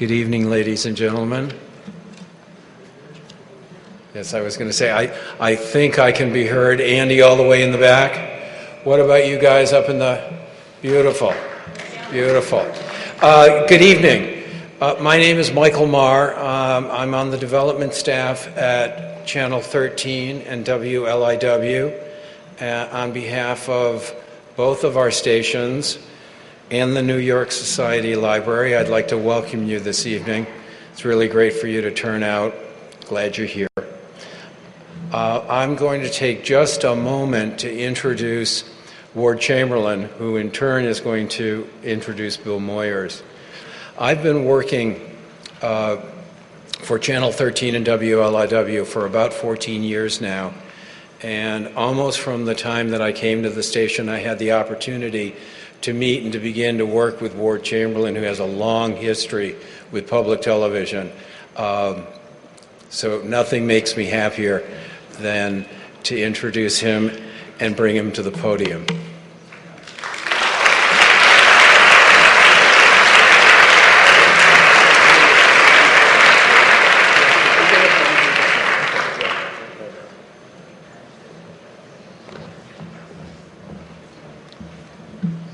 Good evening, ladies and gentlemen. Yes, I was going to say, I think I can be heard. Andy, all the way in the back. What about you guys up in the... Beautiful, beautiful. Good evening. My name is Michael Marr. I'm on the development staff at Channel 13 and WLIW on behalf of both of our stations and the New York Society Library. I'd like to welcome you this evening. It's really great for you to turn out. Glad you're here. I'm going to take just a moment to introduce Ward Chamberlain, who in turn is going to introduce Bill Moyers. I've been working for Channel 13 and WLIW for about 14 years now, and almost from the time that I came to the station, I had the opportunity to meet and to begin to work with Ward Chamberlain, who has a long history with public television. So nothing makes me happier than to introduce him and bring him to the podium.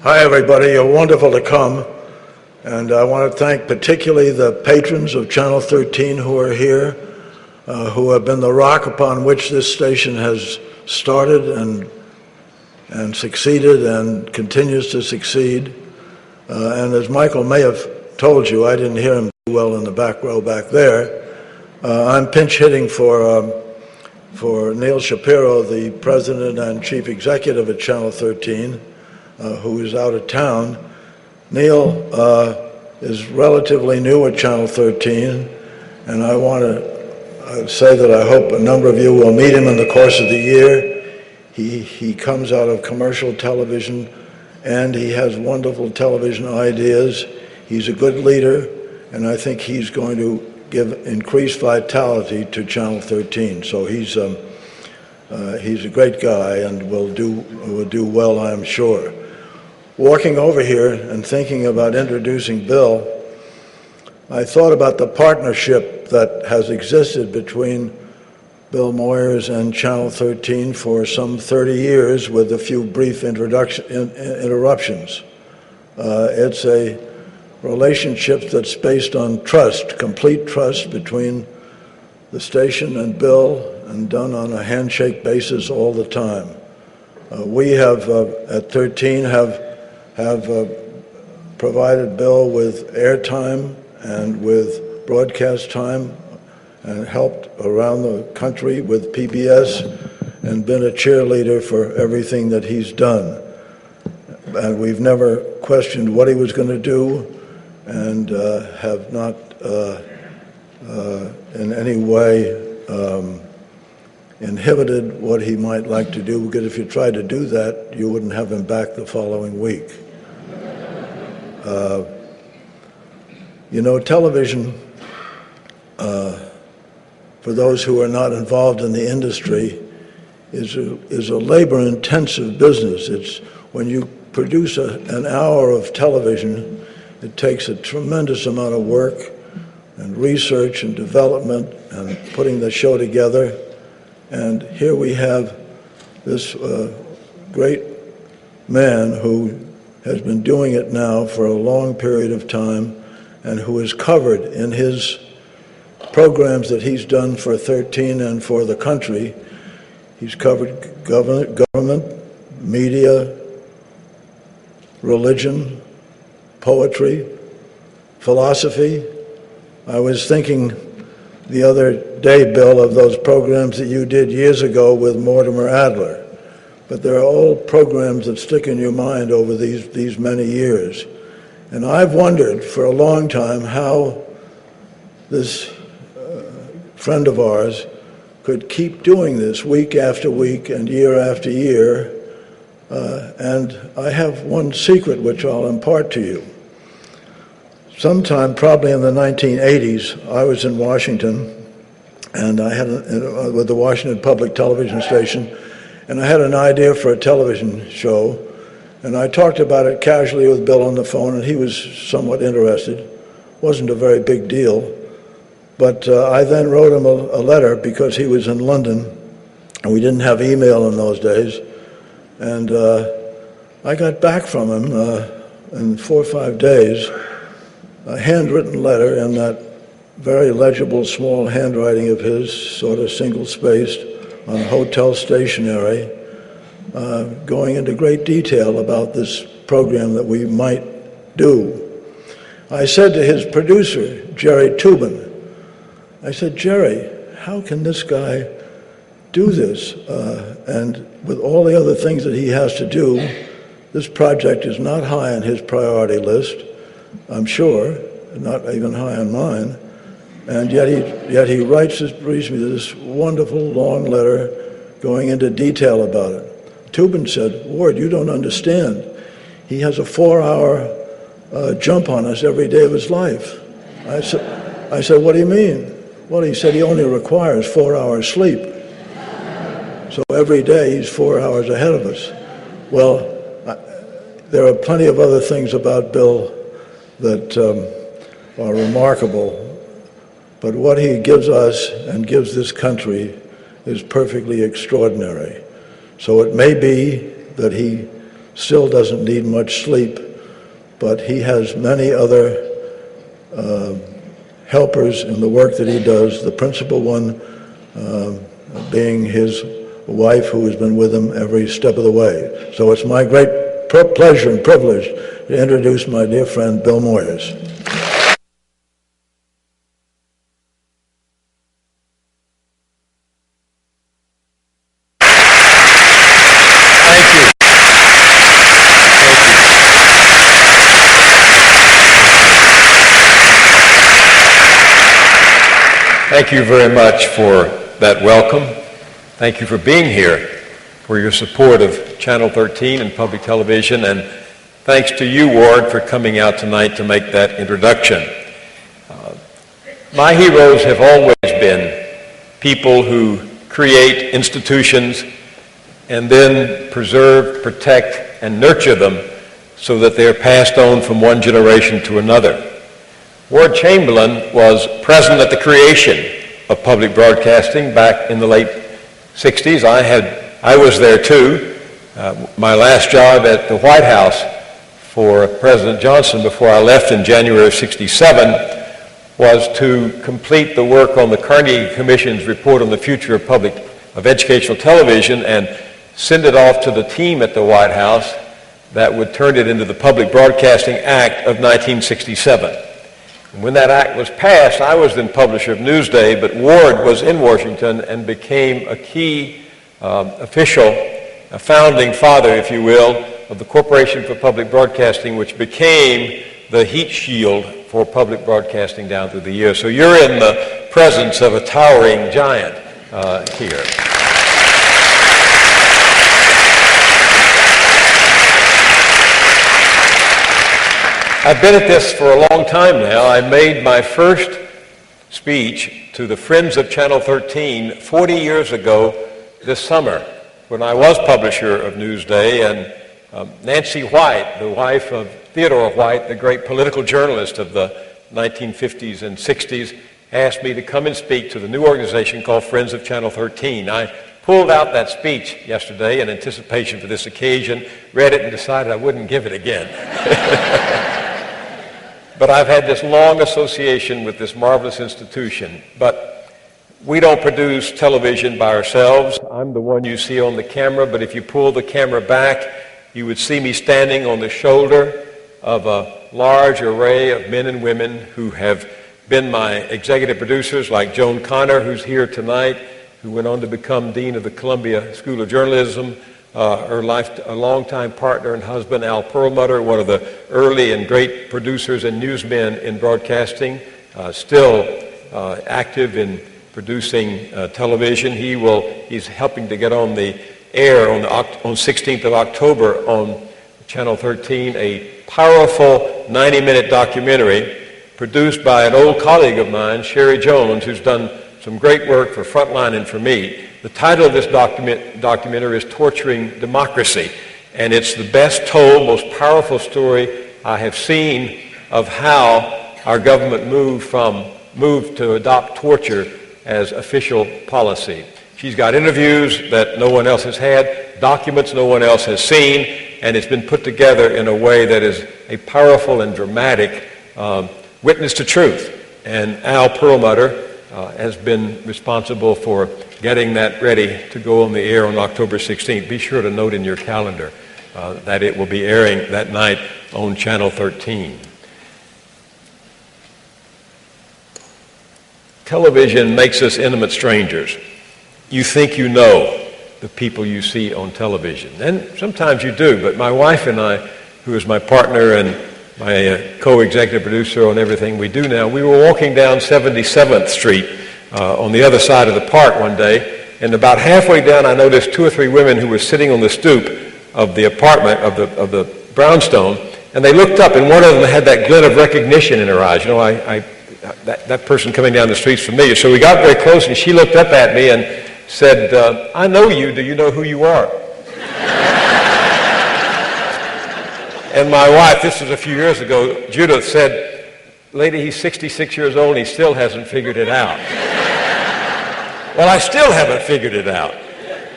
Hi, everybody. You're wonderful to come. And I want to thank particularly the patrons of Channel 13 who are here, who have been the rock upon which this station has started and succeeded and continues to succeed. And as Michael may have told you, I didn't hear him too well in the back row back there. I'm pinch hitting for Neil Shapiro, the president and chief executive at Channel 13. Who is out of town. Neil is relatively new at Channel 13, and I want to say that I hope a number of you will meet him in the course of the year. He comes out of commercial television, and he has wonderful television ideas. He's a good leader, and I think he's going to give increased vitality to Channel 13. So he's a great guy and will do well, I'm sure. Walking over here and thinking about introducing Bill, I thought about the partnership that has existed between Bill Moyers and Channel 13 for some 30 years with a few brief interruptions. It's a relationship that's based on trust, complete trust between the station and Bill, and done on a handshake basis all the time. We have, at 13, have provided Bill with airtime and with broadcast time and helped around the country with PBS and been a cheerleader for everything that he's done. And we've never questioned what he was going to do and have not in any way inhibited what he might like to do, because if you tried to do that, you wouldn't have him back the following week. You know, television, for those who are not involved in the industry, is a labor-intensive business. It's when you produce an hour of television, it takes a tremendous amount of work and research and development and putting the show together. And here we have this great man who has been doing it now for a long period of time and who is covered in his programs that he's done for 13 and for the country. He's covered government, media, religion, poetry, philosophy. I was thinking the other day, Bill, of those programs that you did years ago with Mortimer Adler. But there are old programs that stick in your mind over these many years. And I've wondered for a long time how this friend of ours could keep doing this week after week and year after year. And I have one secret which I'll impart to you. Sometime probably in the 1980s, I was in Washington, and I had with the Washington Public Television Station, and I had an idea for a television show, and I talked about it casually with Bill on the phone, and he was somewhat interested. wasn't a very big deal. But I then wrote him a letter because he was in London, and we didn't have email in those days. And I got back from him in 4 or 5 days, a handwritten letter in that very legible small handwriting of his, sort of single-spaced, on hotel stationery, going into great detail about this program that we might do. I said to his producer, Jerry Tubin, I said, Jerry, how can this guy do this? And with all the other things that he has to do, this project is not high on his priority list, I'm sure, not even high on mine. And yet he reads me this wonderful long letter going into detail about it. Tubin said, Ward, you don't understand. He has a 4-hour jump on us every day of his life. I said, what do you mean? Well, he said he only requires 4 hours sleep. So every day he's 4 hours ahead of us. Well, there are plenty of other things about Bill that are remarkable, but what he gives us and gives this country is perfectly extraordinary. So it may be that he still doesn't need much sleep, but he has many other helpers in the work that he does, the principal one being his wife, who has been with him every step of the way. So it's my great pleasure and privilege to introduce my dear friend, Bill Moyers. Thank you very much for that welcome. Thank you for being here, for your support of Channel 13 and public television, and thanks to you, Ward, for coming out tonight to make that introduction. My heroes have always been people who create institutions and then preserve, protect, and nurture them so that they are passed on from one generation to another. Ward Chamberlain was present at the creation of public broadcasting back in the late 60s. I was there too. My last job at the White House for President Johnson before I left in January of 67 was to complete the work on the Carnegie Commission's report on the future of educational television and send it off to the team at the White House that would turn it into the Public Broadcasting Act of 1967. When that act was passed, I was then publisher of Newsday, but Ward was in Washington and became a key official, a founding father, if you will, of the Corporation for Public Broadcasting, which became the heat shield for public broadcasting down through the years. So you're in the presence of a towering giant here. I've been at this for a long time now. I made my first speech to the Friends of Channel 13 40 years ago this summer when I was publisher of Newsday, and Nancy White, the wife of Theodore White, the great political journalist of the 1950s and 60s, asked me to come and speak to the new organization called Friends of Channel 13. I pulled out that speech yesterday in anticipation for this occasion, read it, and decided I wouldn't give it again. But I've had this long association with this marvelous institution. But we don't produce television by ourselves. I'm the one you see on the camera, but if you pull the camera back, you would see me standing on the shoulder of a large array of men and women who have been my executive producers, like Joan Connor, who's here tonight, who went on to become Dean of the Columbia School of Journalism, a longtime partner and husband, Al Perlmutter, one of the early and great producers and newsmen in broadcasting, still active in producing television. He's helping to get on the air on 16th of October on Channel 13, a powerful 90-minute documentary produced by an old colleague of mine, Sherry Jones, who's done some great work for Frontline and for me. The title of this documentary is Torturing Democracy, and it's the best told, most powerful story I have seen of how our government moved to adopt torture as official policy. She's got interviews that no one else has had, documents no one else has seen, and it's been put together in a way that is a powerful and dramatic witness to truth. And Al Perlmutter has been responsible for getting that ready to go on the air on October 16th. Be sure to note in your calendar that it will be airing that night on Channel 13. Television makes us intimate strangers. You think you know the people you see on television. And sometimes you do, but my wife and I, who is my partner and my co-executive producer on everything we do now, we were walking down 77th Street on the other side of the park one day, and about halfway down I noticed 2 or 3 women who were sitting on the stoop of the apartment, of the brownstone, and they looked up, and one of them had that glint of recognition in her eyes. You know, that person coming down the street's familiar. So we got very close, and she looked up at me and said, I know you. Do you know who you are? And my wife, this was a few years ago, Judith said, lady, he's 66 years old and he still hasn't figured it out. Well, I still haven't figured it out.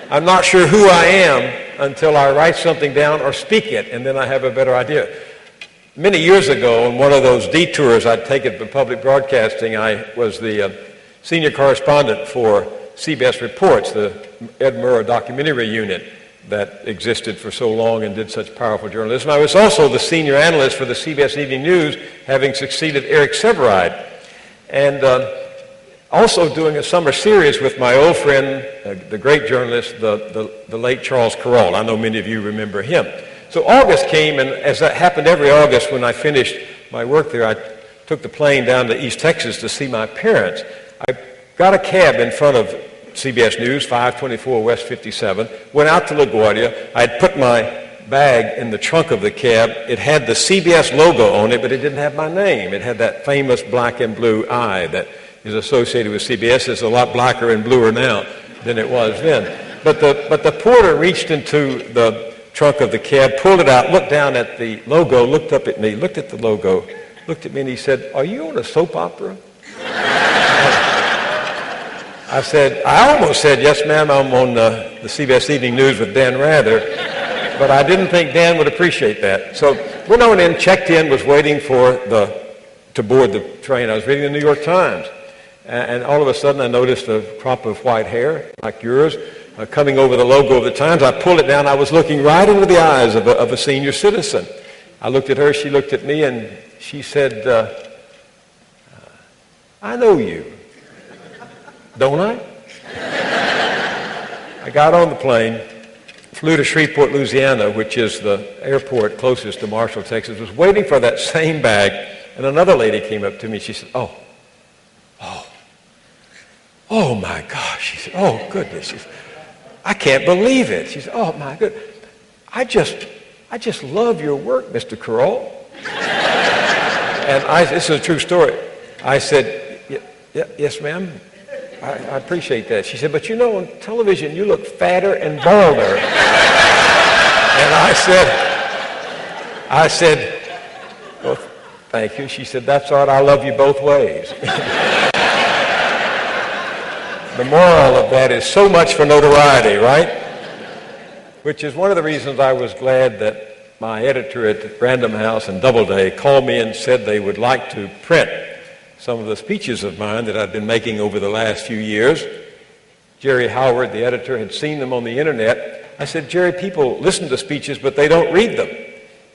I'm not sure who I am until I write something down or speak it, and then I have a better idea. Many years ago, on one of those detours I'd taken for public broadcasting, I was the senior correspondent for CBS Reports, the Ed Murrah documentary unit that existed for so long and did such powerful journalism. I was also the senior analyst for the CBS Evening News, having succeeded Eric Severide, and also doing a summer series with my old friend, the great journalist, the late Charles Carroll. I know many of you remember him. So August came, and as that happened every August when I finished my work there, I took the plane down to East Texas to see my parents. I got a cab in front of CBS News, 524 West 57, went out to LaGuardia. I had put my bag in the trunk of the cab. It had the CBS logo on it, but it didn't have my name. It had that famous black and blue eye that is associated with CBS. It's a lot blacker and bluer now than it was then. But the porter reached into the trunk of the cab, pulled it out, looked down at the logo, looked up at me, looked at the logo, looked at me, and he said, "Are you on a soap opera?" I almost said, "Yes, ma'am, I'm on the CBS Evening News with Dan Rather," but I didn't think Dan would appreciate that. So went on in, checked in, was waiting to board the train. I was reading the New York Times, and all of a sudden I noticed a crop of white hair, like yours, coming over the logo of the Times. I pulled it down. I was looking right into the eyes of a senior citizen. I looked at her, she looked at me, and she said, "I know you. Don't I?" I got on the plane, flew to Shreveport, Louisiana, which is the airport closest to Marshall, Texas, was waiting for that same bag, and another lady came up to me. She said, oh my gosh. She said, "Oh, goodness." She said, "I can't believe it." She said, "Oh, my goodness. I just love your work, Mr. Carroll." And this is a true story. I said, "Yes, ma'am. I appreciate that." She said, "But you know, on television, you look fatter and balder." And I said, "Well, thank you." She said, "That's all right. I love you both ways." The moral of that is so much for notoriety, right? Which is one of the reasons I was glad that my editor at Random House and Doubleday called me and said they would like to print some of the speeches of mine that I've been making over the last few years. Jerry Howard, the editor, had seen them on the internet. I said, "Jerry, people listen to speeches, but they don't read them."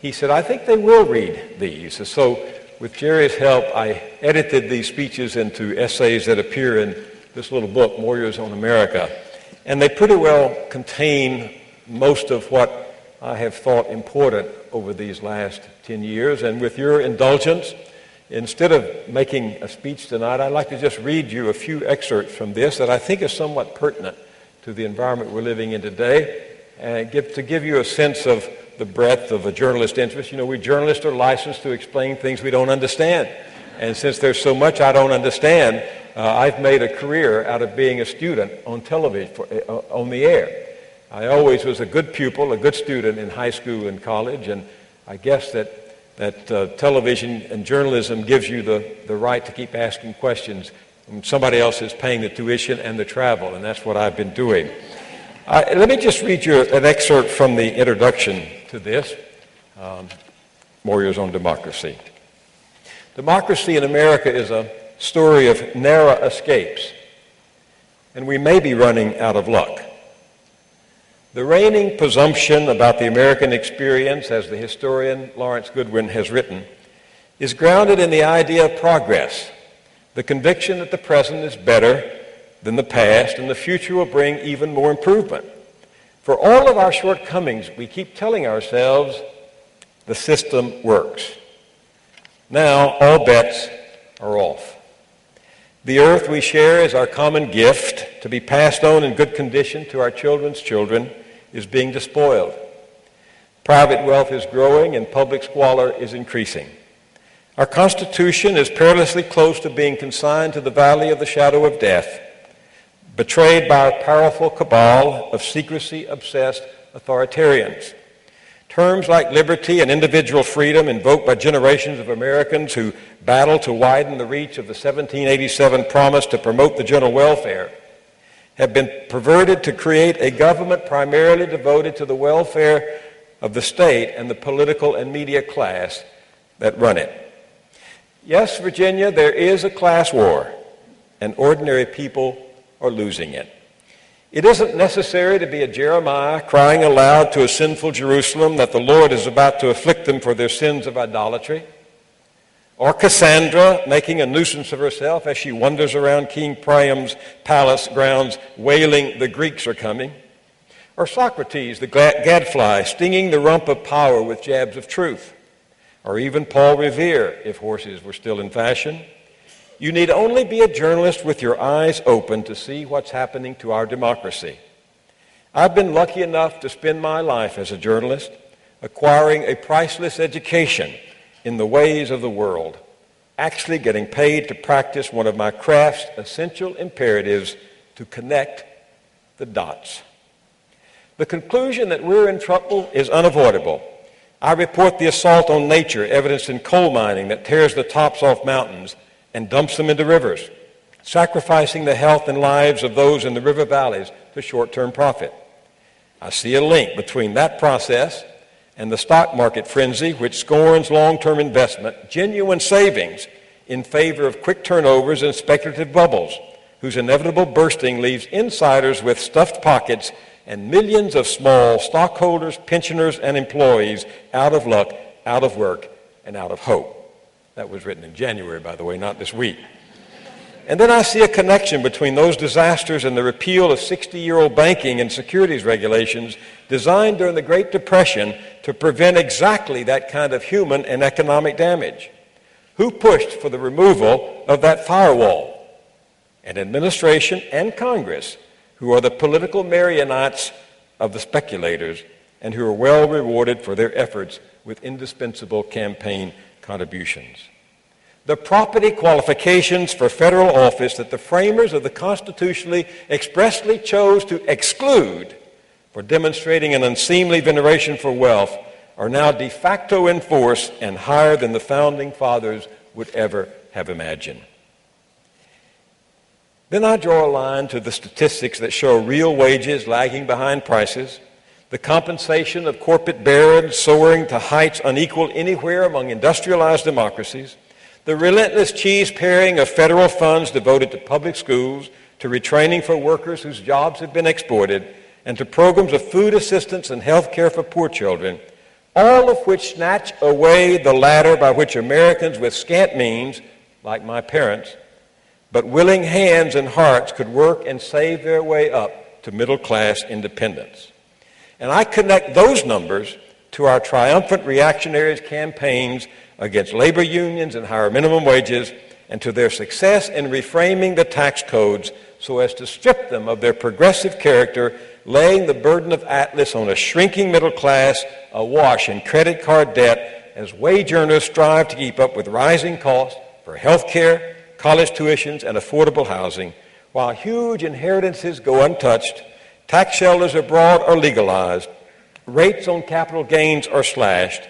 He said, "I think they will read these." And so with Jerry's help, I edited these speeches into essays that appear in this little book, Moyers on America. And they pretty well contain most of what I have thought important over these last 10 years. And with your indulgence, instead of making a speech tonight, I'd like to just read you a few excerpts from this that I think is somewhat pertinent to the environment we're living in today, and to give you a sense of the breadth of a journalist's interest. You know, we journalists are licensed to explain things we don't understand. And since there's so much I don't understand, I've made a career out of being a student on television, on the air. I always was a good pupil, a good student in high school and college, and I guess that that television and journalism gives you the right to keep asking questions. And somebody else is paying the tuition and the travel, and that's what I've been doing. Let me just read you an excerpt from the introduction to this, Moyers on Democracy. Democracy in America is a story of narrow escapes, and we may be running out of luck. The reigning presumption about the American experience, as the historian Lawrence Goodwin has written, is grounded in the idea of progress, the conviction that the present is better than the past and the future will bring even more improvement. For all of our shortcomings, we keep telling ourselves the system works. Now all bets are off. The earth we share is our common gift to be passed on in good condition to our children's children is being despoiled. Private wealth is growing and public squalor is increasing. Our Constitution is perilously close to being consigned to the valley of the shadow of death, betrayed by a powerful cabal of secrecy-obsessed authoritarians. Terms like liberty and individual freedom, invoked by generations of Americans who battled to widen the reach of the 1787 promise to promote the general welfare, have been perverted to create a government primarily devoted to the welfare of the state and the political and media class that run it. Yes, Virginia, there is a class war, and ordinary people are losing it. It isn't necessary to be a Jeremiah crying aloud to a sinful Jerusalem that the Lord is about to afflict them for their sins of idolatry, or Cassandra making a nuisance of herself as she wanders around King Priam's palace grounds wailing, "The Greeks are coming," or Socrates, the gadfly, stinging the rump of power with jabs of truth, or even Paul Revere, if horses were still in fashion. You need only be a journalist with your eyes open to see what's happening to our democracy. I've been lucky enough to spend my life as a journalist, acquiring a priceless education in the ways of the world, actually getting paid to practice one of my craft's essential imperatives to connect the dots. The conclusion that we're in trouble is unavoidable. I report the assault on nature evidenced in coal mining that tears the tops off mountains and dumps them into rivers, sacrificing the health and lives of those in the river valleys to short-term profit. I see a link between that process and the stock market frenzy which scorns long-term investment, genuine savings, in favor of quick turnovers and speculative bubbles, whose inevitable bursting leaves insiders with stuffed pockets and millions of small stockholders, pensioners, and employees out of luck, out of work, and out of hope. That was written in January, by the way, not this week. And then I see a connection between those disasters and the repeal of 60-year-old banking and securities regulations designed during the Great Depression to prevent exactly that kind of human and economic damage. Who pushed for the removal of that firewall? An administration and Congress who are the political marionettes of the speculators and who are well rewarded for their efforts with indispensable campaign contributions. The property qualifications for federal office that the framers of the constitutionally expressly chose to exclude for demonstrating an unseemly veneration for wealth are now de facto in force and higher than the founding fathers would ever have imagined. Then I draw a line to the statistics that show real wages lagging behind prices, the compensation of corporate barons soaring to heights unequaled anywhere among industrialized democracies, the relentless cheese paring of federal funds devoted to public schools, to retraining for workers whose jobs have been exploited, and to programs of food assistance and health care for poor children, all of which snatch away the ladder by which Americans with scant means, like my parents, but willing hands and hearts could work and save their way up to middle-class independence. And I connect those numbers to our triumphant reactionaries' campaigns against labor unions and higher minimum wages, and to their success in reframing the tax codes so as to strip them of their progressive character, laying the burden of Atlas on a shrinking middle class awash in credit card debt as wage earners strive to keep up with rising costs for health care, college tuitions, and affordable housing, while huge inheritances go untouched, tax shelters abroad are legalized, rates on capital gains are slashed,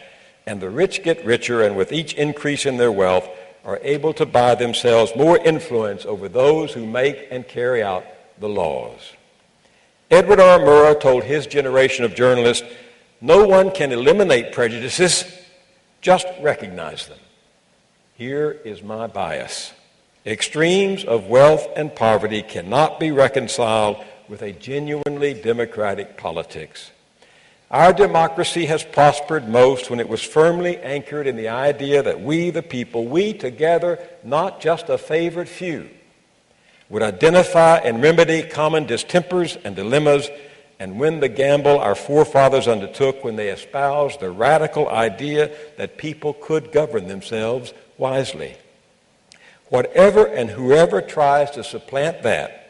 and the rich get richer, and with each increase in their wealth are able to buy themselves more influence over those who make and carry out the laws. Edward R. Murrow told his generation of journalists, "No one can eliminate prejudices, just recognize them." Here is my bias. Extremes of wealth and poverty cannot be reconciled with a genuinely democratic politics. Our democracy has prospered most when it was firmly anchored in the idea that we, the people, we together, not just a favored few, would identify and remedy common distempers and dilemmas and win the gamble our forefathers undertook when they espoused the radical idea that people could govern themselves wisely. Whatever and whoever tries to supplant that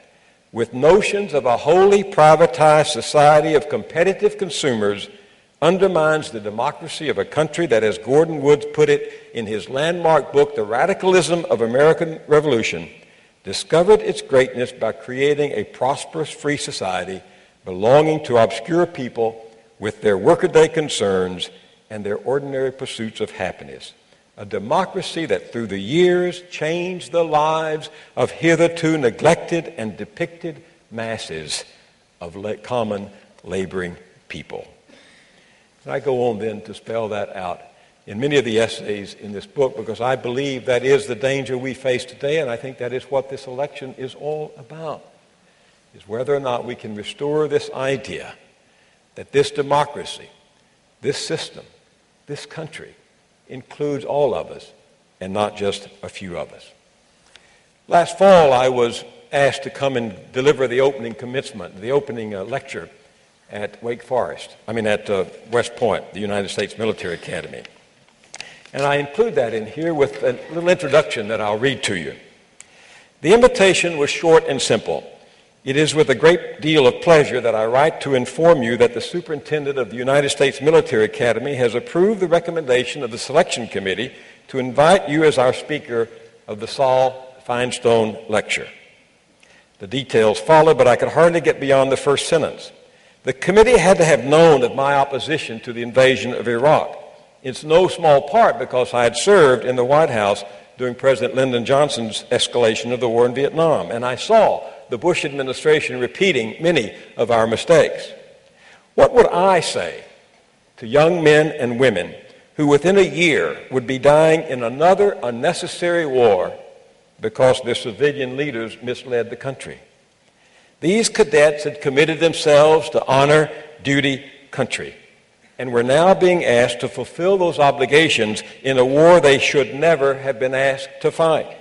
with notions of a wholly privatized society of competitive consumers undermines the democracy of a country that, as Gordon Woods put it in his landmark book, The Radicalism of American Revolution, discovered its greatness by creating a prosperous free society belonging to obscure people with their workaday concerns and their ordinary pursuits of happiness. A democracy that through the years changed the lives of hitherto neglected and depicted masses of common laboring people. And I go on then to spell that out in many of the essays in this book because I believe that is the danger we face today, and I think that is what this election is all about, is whether or not we can restore this idea that this democracy, this system, this country includes all of us and not just a few of us. Last fall, I was asked to come and deliver the opening lecture at West Point, the United States Military Academy. And I include that in here with a little introduction that I'll read to you. The invitation was short and simple. It is with a great deal of pleasure that I write to inform you that the superintendent of the United States Military Academy has approved the recommendation of the selection committee to invite you as our speaker of the Saul Feinstein lecture. The details follow, but I could hardly get beyond the first sentence. The committee had to have known of my opposition to the invasion of Iraq. It's no small part because I had served in the White House during President Lyndon Johnson's escalation of the war in Vietnam, and I saw the Bush administration repeating many of our mistakes. What would I say to young men and women who within a year would be dying in another unnecessary war because their civilian leaders misled the country? These cadets had committed themselves to honor, duty, country, and were now being asked to fulfill those obligations in a war they should never have been asked to fight.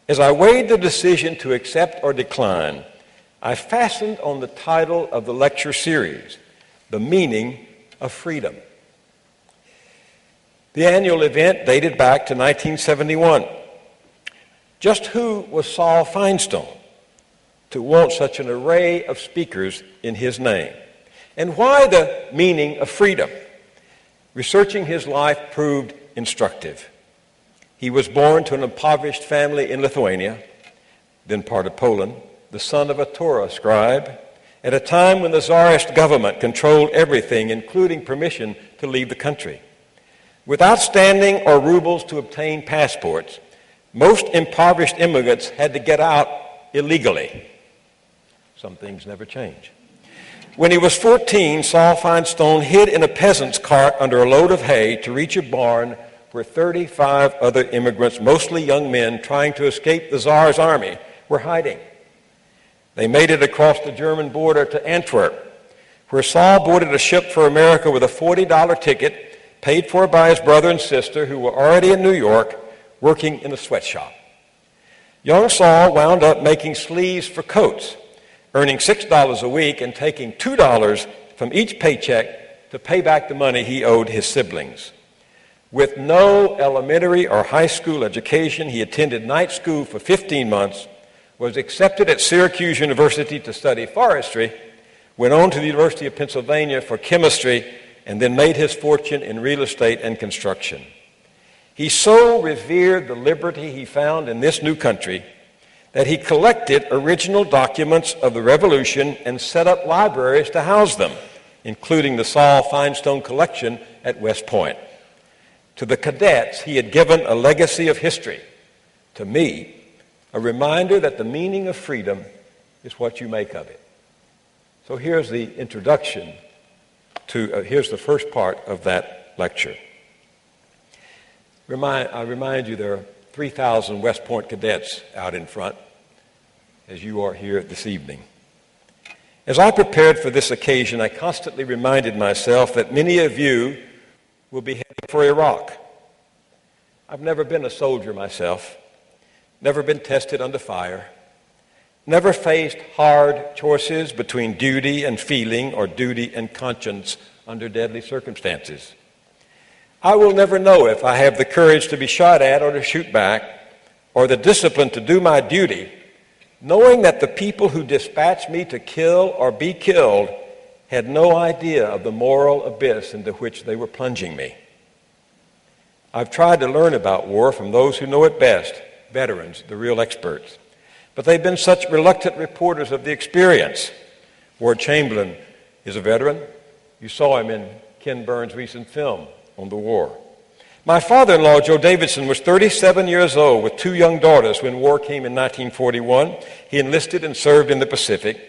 As I weighed the decision to accept or decline, I fastened on the title of the lecture series, The Meaning of Freedom. The annual event dated back to 1971. Just who was Saul Feinstein to want such an array of speakers in his name? And why the meaning of freedom? Researching his life proved instructive. He was born to an impoverished family in Lithuania, then part of Poland, the son of a Torah scribe, at a time when the Tsarist government controlled everything, including permission to leave the country. Without standing or rubles to obtain passports, most impoverished immigrants had to get out illegally. Some things never change. When he was 14, Saul Feinstein hid in a peasant's cart under a load of hay to reach a barn where 35 other immigrants, mostly young men trying to escape the Tsar's army, were hiding. They made it across the German border to Antwerp, where Saul boarded a ship for America with a $40 ticket paid for by his brother and sister who were already in New York working in a sweatshop. Young Saul wound up making sleeves for coats, earning $6 a week and taking $2 from each paycheck to pay back the money he owed his siblings. With no elementary or high school education, he attended night school for 15 months, was accepted at Syracuse University to study forestry, went on to the University of Pennsylvania for chemistry, and then made his fortune in real estate and construction. He so revered the liberty he found in this new country that he collected original documents of the Revolution and set up libraries to house them, including the Saul Feinstein collection at West Point. To the cadets, he had given a legacy of history. To me, a reminder that the meaning of freedom is what you make of it. So here's the introduction to, here's the first part of that lecture. I remind you there are 3,000 West Point cadets out in front, as you are here this evening. As I prepared for this occasion, I constantly reminded myself that many of you will be heading for Iraq. I've never been a soldier myself, never been tested under fire, never faced hard choices between duty and feeling or duty and conscience under deadly circumstances. I will never know if I have the courage to be shot at or to shoot back, or the discipline to do my duty, knowing that the people who dispatched me to kill or be killed had no idea of the moral abyss into which they were plunging me. I've tried to learn about war from those who know it best, veterans, the real experts. But they've been such reluctant reporters of the experience. Ward Chamberlain is a veteran. You saw him in Ken Burns' recent film on the war. My father-in-law, Joe Davidson, was 37 years old with 2 young daughters when war came in 1941. He enlisted and served in the Pacific,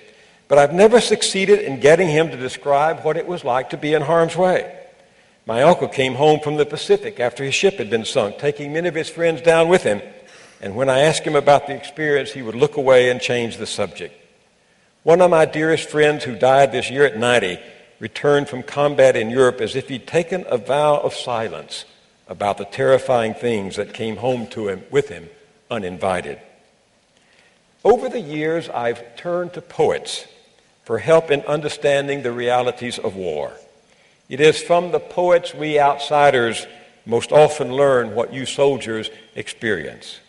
but I've never succeeded in getting him to describe what it was like to be in harm's way. My uncle came home from the Pacific after his ship had been sunk, taking many of his friends down with him, and when I asked him about the experience, he would look away and change the subject. One of my dearest friends who died this year at 90 returned from combat in Europe as if he'd taken a vow of silence about the terrifying things that came home to him with him uninvited. Over the years, I've turned to poets for help in understanding the realities of war. It is from the poets we outsiders most often learn what you soldiers experience.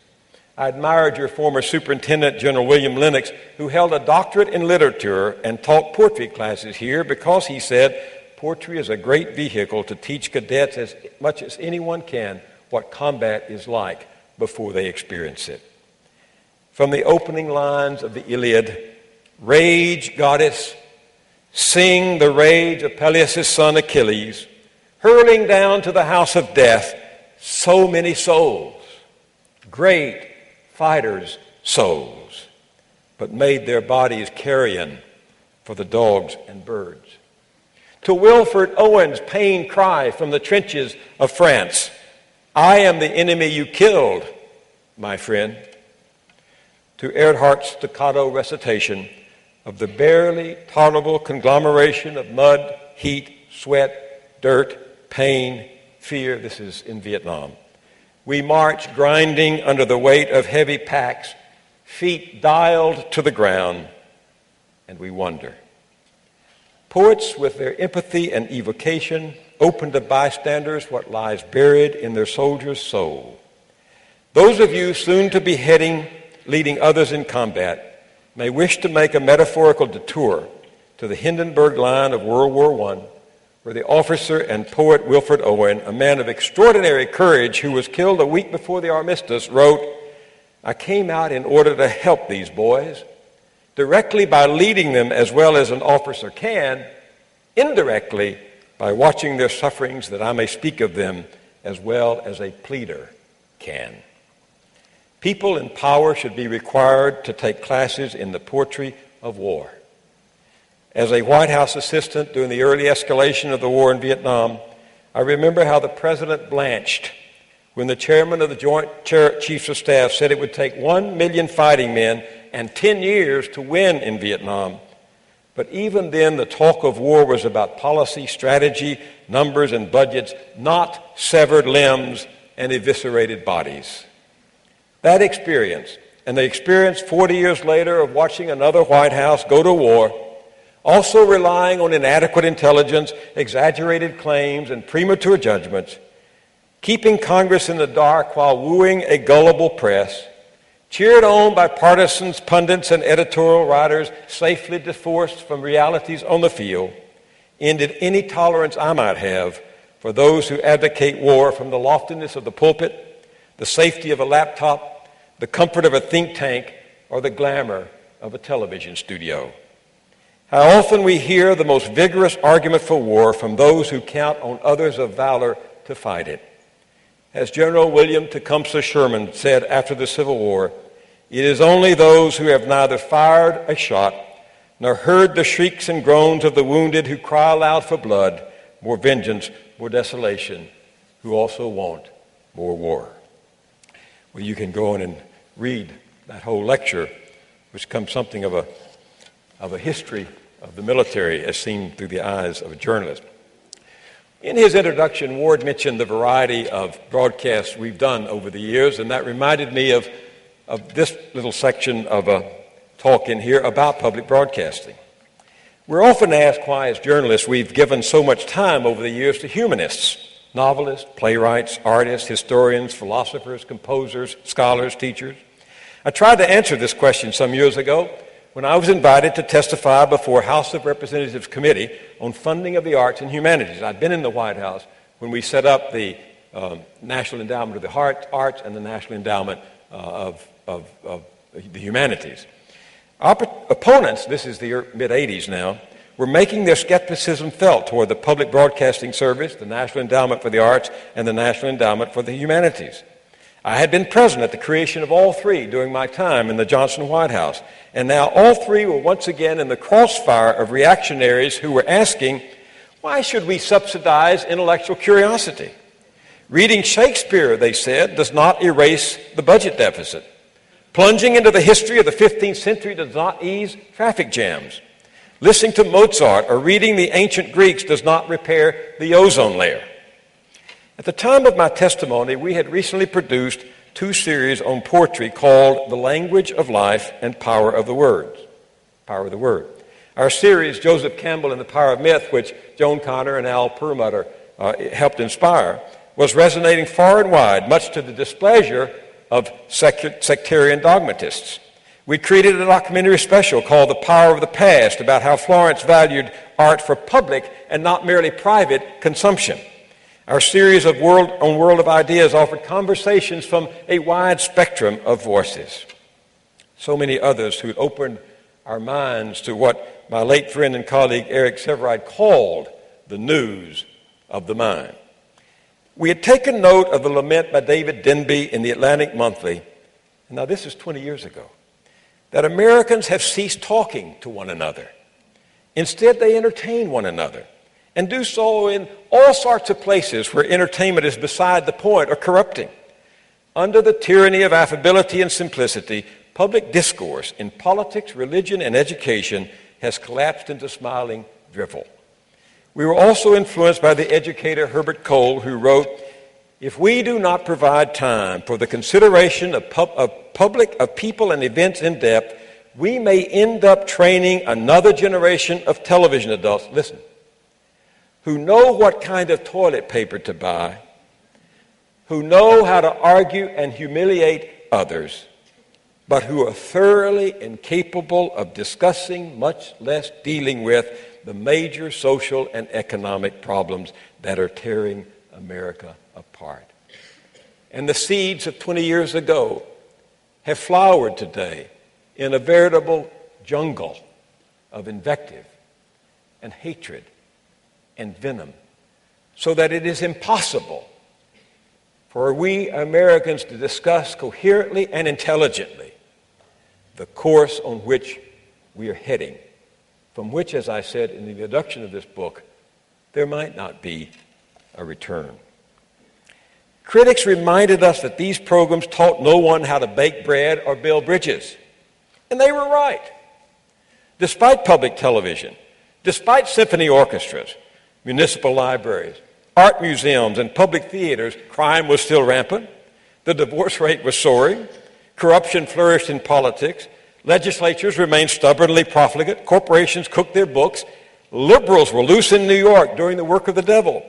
I admired your former Superintendent, General William Lennox, who held a doctorate in literature and taught poetry classes here because he said poetry is a great vehicle to teach cadets as much as anyone can what combat is like before they experience it. From the opening lines of the Iliad, "Rage, goddess, sing the rage of Peleus' son Achilles, hurling down to the house of death so many souls, great fighters' souls, but made their bodies carrion for the dogs and birds." To Wilfred Owen's pain cry from the trenches of France, "I am the enemy you killed, my friend." To Earhart's staccato recitation of the barely tolerable conglomeration of mud, heat, sweat, dirt, pain, fear. This is in Vietnam. We march grinding under the weight of heavy packs, feet dialed to the ground, and we wonder. Poets, with their empathy and evocation, open to bystanders what lies buried in their soldier's soul. Those of you soon to be leading others in combat, may wish to make a metaphorical detour to the Hindenburg Line of World War I, where the officer and poet Wilfred Owen, a man of extraordinary courage who was killed a week before the armistice, wrote, "I came out in order to help these boys, directly by leading them as well as an officer can, indirectly by watching their sufferings that I may speak of them as well as a pleader can." People in power should be required to take classes in the poetry of war. As a White House assistant during the early escalation of the war in Vietnam, I remember how the president blanched when the chairman of the Joint Chiefs of Staff said it would take 1 million fighting men and 10 years to win in Vietnam. But even then, the talk of war was about policy, strategy, numbers, and budgets, not severed limbs and eviscerated bodies. That experience, and the experience 40 years later of watching another White House go to war, also relying on inadequate intelligence, exaggerated claims, and premature judgments, keeping Congress in the dark while wooing a gullible press, cheered on by partisans, pundits, and editorial writers safely divorced from realities on the field, ended any tolerance I might have for those who advocate war from the loftiness of the pulpit, the safety of a laptop, the comfort of a think tank, or the glamour of a television studio. How often we hear the most vigorous argument for war from those who count on others of valor to fight it. As General William Tecumseh Sherman said after the Civil War, "It is only those who have neither fired a shot nor heard the shrieks and groans of the wounded who cry aloud for blood, more vengeance, more desolation, who also want more war." Well, you can go in and read that whole lecture, which becomes something of a history of the military as seen through the eyes of a journalist. In his introduction, Ward mentioned the variety of broadcasts we've done over the years, and that reminded me of this little section of a talk in here about public broadcasting. We're often asked why, as journalists, we've given so much time over the years to humanists, novelists, playwrights, artists, historians, philosophers, composers, scholars, teachers. I tried to answer this question some years ago when I was invited to testify before House of Representatives Committee on funding of the arts and humanities. I'd been in the White House when we set up the National Endowment of the Arts and the National Endowment of the Humanities. Our opponents, this is the mid-'80s now, were making their skepticism felt toward the Public Broadcasting Service, the National Endowment for the Arts, and the National Endowment for the Humanities. I had been present at the creation of all three during my time in the Johnson White House, and now all three were once again in the crossfire of reactionaries who were asking, why should we subsidize intellectual curiosity? Reading Shakespeare, they said, does not erase the budget deficit. Plunging into the history of the 15th century does not ease traffic jams. Listening to Mozart or reading the ancient Greeks does not repair the ozone layer. At the time of my testimony, we had recently produced 2 series on poetry called The Language of Life and Power of the Word. Our series, Joseph Campbell and the Power of Myth, which Joan Connor and Al Perlmutter helped inspire, was resonating far and wide, much to the displeasure of sectarian dogmatists. We created a documentary special called The Power of the Past about how Florence valued art for public and not merely private consumption. Our series of World of Ideas offered conversations from a wide spectrum of voices. So many others who opened our minds to what my late friend and colleague Eric Severide called the news of the mind. We had taken note of the lament by David Denby in the Atlantic Monthly, and now this is 20 years ago, that Americans have ceased talking to one another. Instead, they entertain one another, and do so in all sorts of places where entertainment is beside the point or corrupting. Under the tyranny of affability and simplicity, public discourse in politics, religion, and education has collapsed into smiling drivel. We were also influenced by the educator Herbert Cole, who wrote, "If we do not provide time for the consideration of people and events in depth, we may end up training another generation of television adults," listen, "who know what kind of toilet paper to buy, who know how to argue and humiliate others, but who are thoroughly incapable of discussing, much less dealing with, the major social and economic problems that are tearing America apart." And the seeds of 20 years ago have flowered today in a veritable jungle of invective and hatred and venom, so that it is impossible for we Americans to discuss coherently and intelligently the course on which we are heading, from which, as I said in the introduction of this book, there might not be a return. Critics reminded us that these programs taught no one how to bake bread or build bridges, and they were right. Despite public television, despite symphony orchestras, municipal libraries, art museums, and public theaters, crime was still rampant, the divorce rate was soaring, corruption flourished in politics, legislatures remained stubbornly profligate, corporations cooked their books, liberals were loose in New York doing the work of the devil,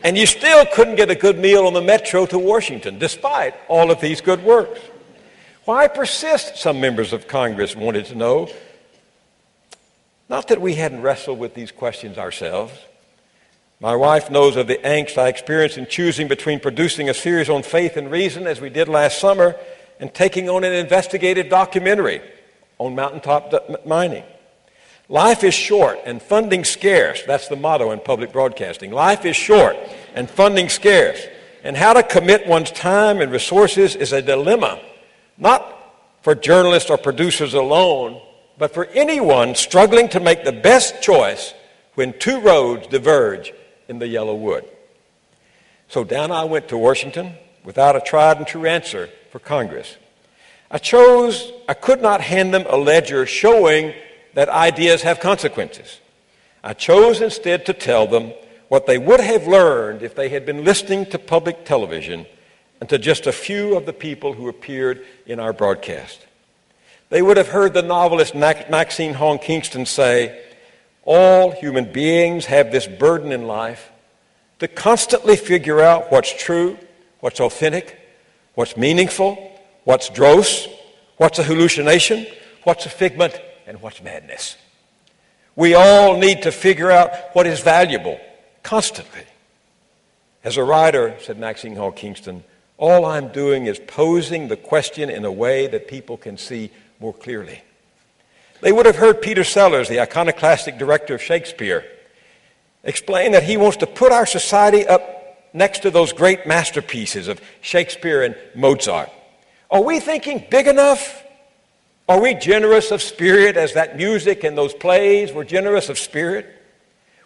and you still couldn't get a good meal on the metro to Washington, despite all of these good works. Why persist, some members of Congress wanted to know. Not that we hadn't wrestled with these questions ourselves. My wife knows of the angst I experienced in choosing between producing a series on faith and reason, as we did last summer, and taking on an investigative documentary on mountaintop mining. Life is short and funding scarce. That's the motto in public broadcasting. Life is short and funding scarce. and how to commit one's time and resources is a dilemma, not for journalists or producers alone, but for anyone struggling to make the best choice when two roads diverge in the yellow wood. So down I went to Washington without a tried and true answer for Congress. I could not hand them a ledger showing that ideas have consequences. I chose instead to tell them what they would have learned if they had been listening to public television and to just a few of the people who appeared in our broadcast. They would have heard the novelist Maxine Hong Kingston say, all human beings have this burden in life to constantly figure out what's true, what's authentic, what's meaningful, what's dross, what's a hallucination, what's a figment, and what's madness. We all need to figure out what is valuable constantly. As a writer, said Maxine Hall Kingston, all I'm doing is posing the question in a way that people can see more clearly. They would have heard Peter Sellers, the iconoclastic director of Shakespeare, explain that he wants to put our society up next to those great masterpieces of Shakespeare and Mozart. Are we thinking big enough? Are we generous of spirit as that music and those plays were generous of spirit?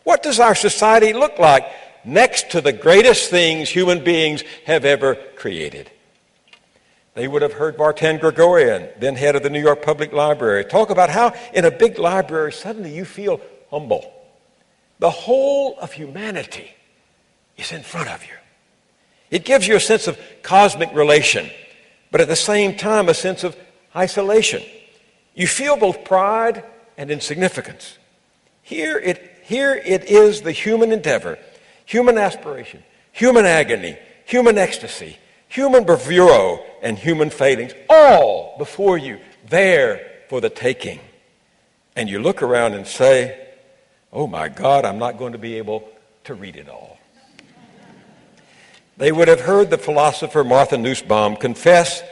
What does our society look like next to the greatest things human beings have ever created? They would have heard Vartan Gregorian, then head of the New York Public Library, talk about how in a big library suddenly you feel humble. The whole of humanity is in front of you. It gives you a sense of cosmic relation, but at the same time a sense of isolation. You feel both pride and insignificance. Here it is the human endeavor, human aspiration, human agony, human ecstasy, human bravura, and human failings, all before you, there for the taking. And you look around and say, oh my God, I'm not going to be able to read it all. They would have heard the philosopher Martha Nussbaum confess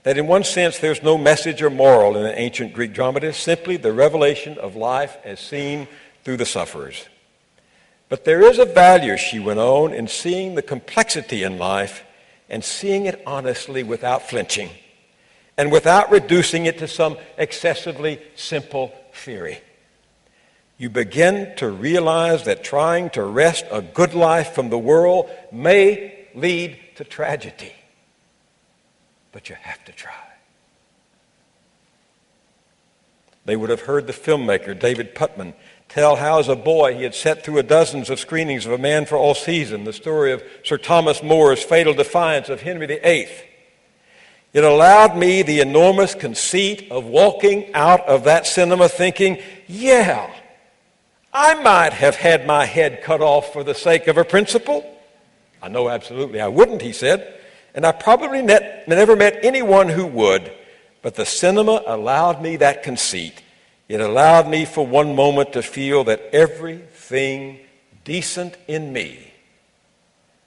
that in one sense there's no message or moral in an ancient Greek dramatist, simply the revelation of life as seen through the sufferers. But there is a value, she went on, in seeing the complexity in life and seeing it honestly without flinching and without reducing it to some excessively simple theory. You begin to realize that trying to wrest a good life from the world may lead to tragedy. But you have to try. They would have heard the filmmaker David Putman tell how as a boy he had sat through dozens of screenings of A Man for All Seasons, the story of Sir Thomas More's fatal defiance of Henry VIII. It allowed me the enormous conceit of walking out of that cinema thinking, yeah, I might have had my head cut off for the sake of a principle. I know absolutely I wouldn't, he said, and I probably never met anyone who would, but the cinema allowed me that conceit. It allowed me for one moment to feel that everything decent in me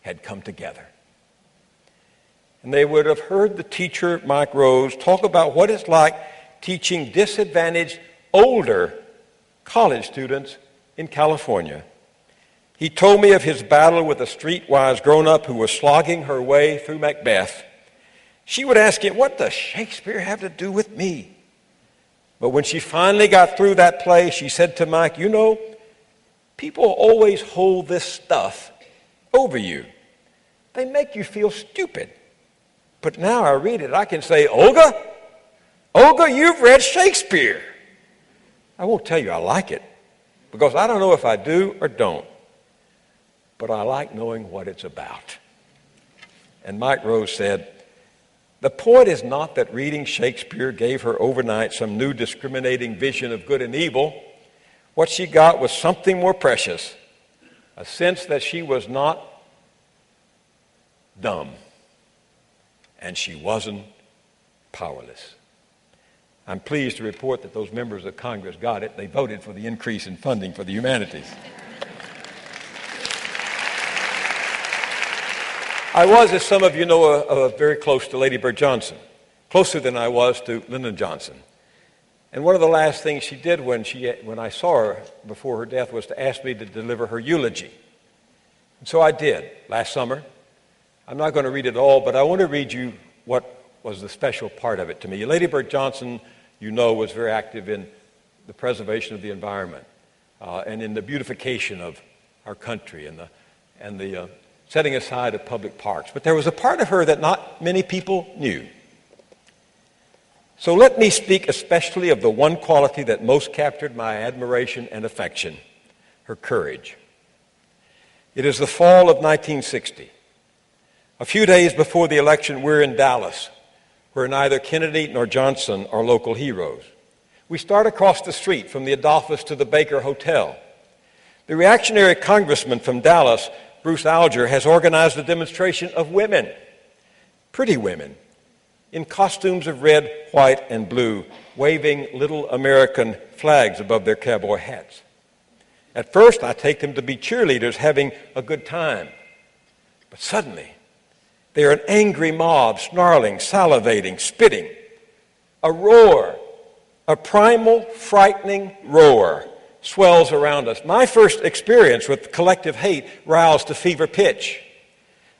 had come together. And they would have heard the teacher, Mike Rose, talk about what it's like teaching disadvantaged older college students in California. He told me of his battle with a streetwise grown-up who was slogging her way through Macbeth. She would ask him, what does Shakespeare have to do with me? But when she finally got through that play, she said to Mike, you know, people always hold this stuff over you. They make you feel stupid. But now I read it, I can say, Olga, you've read Shakespeare. I won't tell you I like it, because I don't know if I do or don't. But I like knowing what it's about. And Mike Rose said, the point is not that reading Shakespeare gave her overnight some new discriminating vision of good and evil. What she got was something more precious, a sense that she was not dumb and she wasn't powerless. I'm pleased to report that those members of Congress got it. They voted for the increase in funding for the humanities. I was, as some of you know, very close to Lady Bird Johnson, closer than I was to Lyndon Johnson. And one of the last things she did when I saw her before her death was to ask me to deliver her eulogy. And so I did last summer. I'm not going to read it all, but I want to read you what was the special part of it to me. Lady Bird Johnson, you know, was very active in the preservation of the environment and in the beautification of our country and the setting aside of public parks. But there was a part of her that not many people knew. So let me speak especially of the one quality that most captured my admiration and affection, her courage. It is the fall of 1960. A few days before the election, we're in Dallas, where neither Kennedy nor Johnson are local heroes. We start across the street from the Adolphus to the Baker Hotel. The reactionary congressman from Dallas, Bruce Alger, has organized a demonstration of women, pretty women, in costumes of red, white, and blue, waving little American flags above their cowboy hats. At first, I take them to be cheerleaders having a good time. But suddenly, they are an angry mob, snarling, salivating, spitting. A roar, a primal, frightening roar, swells around us. My first experience with collective hate roused to fever pitch.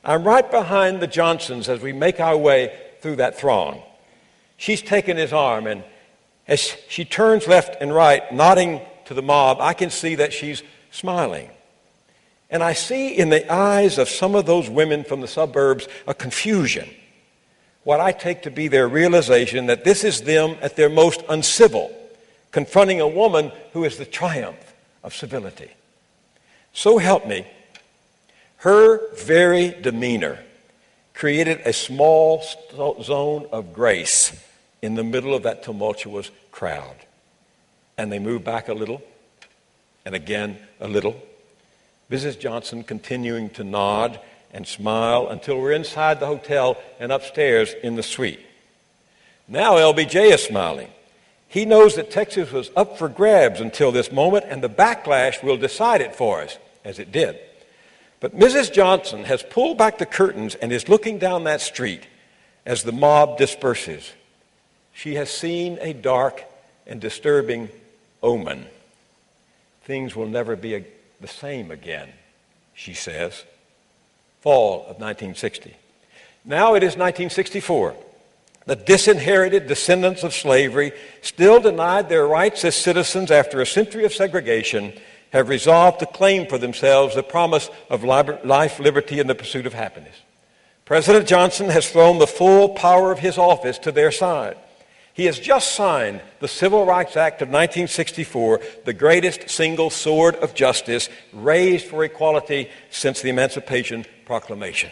I'm right behind the Johnsons as we make our way through that throng. She's taken his arm, and as she turns left and right, nodding to the mob, I can see that she's smiling. And I see in the eyes of some of those women from the suburbs a confusion, what I take to be their realization that this is them at their most uncivil, confronting a woman who is the triumph of civility. So help me, her very demeanor created a small zone of grace in the middle of that tumultuous crowd. And they moved back a little, and again a little. Mrs. Johnson continuing to nod and smile until we're inside the hotel and upstairs in the suite. Now LBJ is smiling. He knows that Texas was up for grabs until this moment, and the backlash will decide it for us, as it did. But Mrs. Johnson has pulled back the curtains and is looking down that street as the mob disperses. She has seen a dark and disturbing omen. Things will never be the same again, she says. Fall of 1960. Now it is 1964. The disinherited descendants of slavery, still denied their rights as citizens after a century of segregation, have resolved to claim for themselves the promise of life, liberty, and the pursuit of happiness. President Johnson has thrown the full power of his office to their side. He has just signed the Civil Rights Act of 1964, the greatest single sword of justice raised for equality since the Emancipation Proclamation.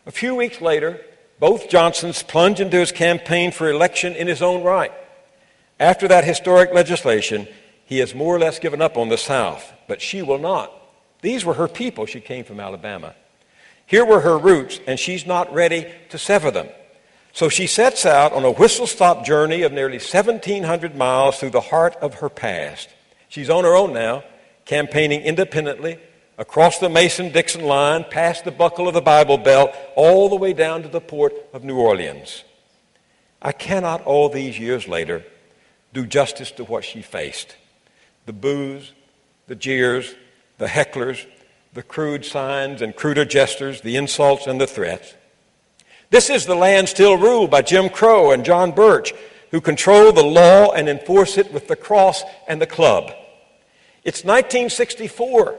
A few weeks later, both Johnsons plunge into his campaign for election in his own right. After that historic legislation, he has more or less given up on the South, but she will not. These were her people. She came from Alabama. Here were her roots, and she's not ready to sever them. So she sets out on a whistle-stop journey of nearly 1,700 miles through the heart of her past. She's on her own now, campaigning independently, across the Mason-Dixon line, past the buckle of the Bible Belt, all the way down to the port of New Orleans. I cannot, all these years later, do justice to what she faced. The boos, the jeers, the hecklers, the crude signs and cruder gestures, the insults and the threats. This is the land still ruled by Jim Crow and John Birch, who control the law and enforce it with the cross and the club. It's 1964,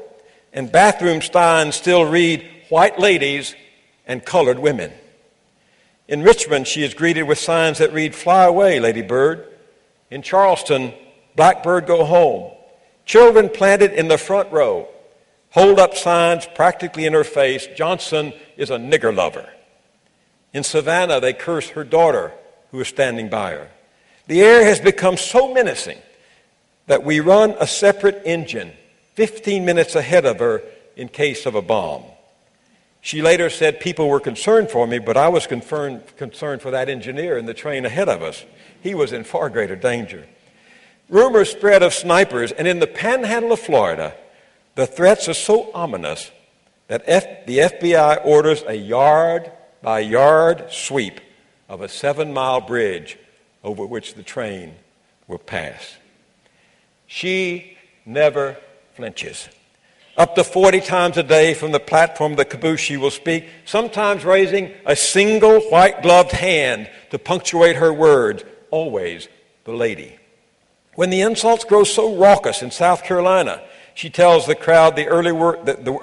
and bathroom signs still read white ladies and colored women. In Richmond, she is greeted with signs that read, "Fly away, Lady Bird." In Charleston, "Blackbird, go home." Children planted in the front row hold up signs practically in her face, "Johnson is a nigger lover." In Savannah, they curse her daughter, who is standing by her. The air has become so menacing that we run a separate engine 15 minutes ahead of her in case of a bomb. She later said people were concerned for me, but I was concerned for that engineer in the train ahead of us. He was in far greater danger. Rumors spread of snipers, and in the panhandle of Florida, the threats are so ominous that the FBI orders a yard-by-yard sweep of a 7-mile bridge over which the train will pass. She never flinches. Up to 40 times a day from the platform of the caboose she will speak, sometimes raising a single white-gloved hand to punctuate her words, always the lady. When the insults grow so raucous in South Carolina, she tells the crowd the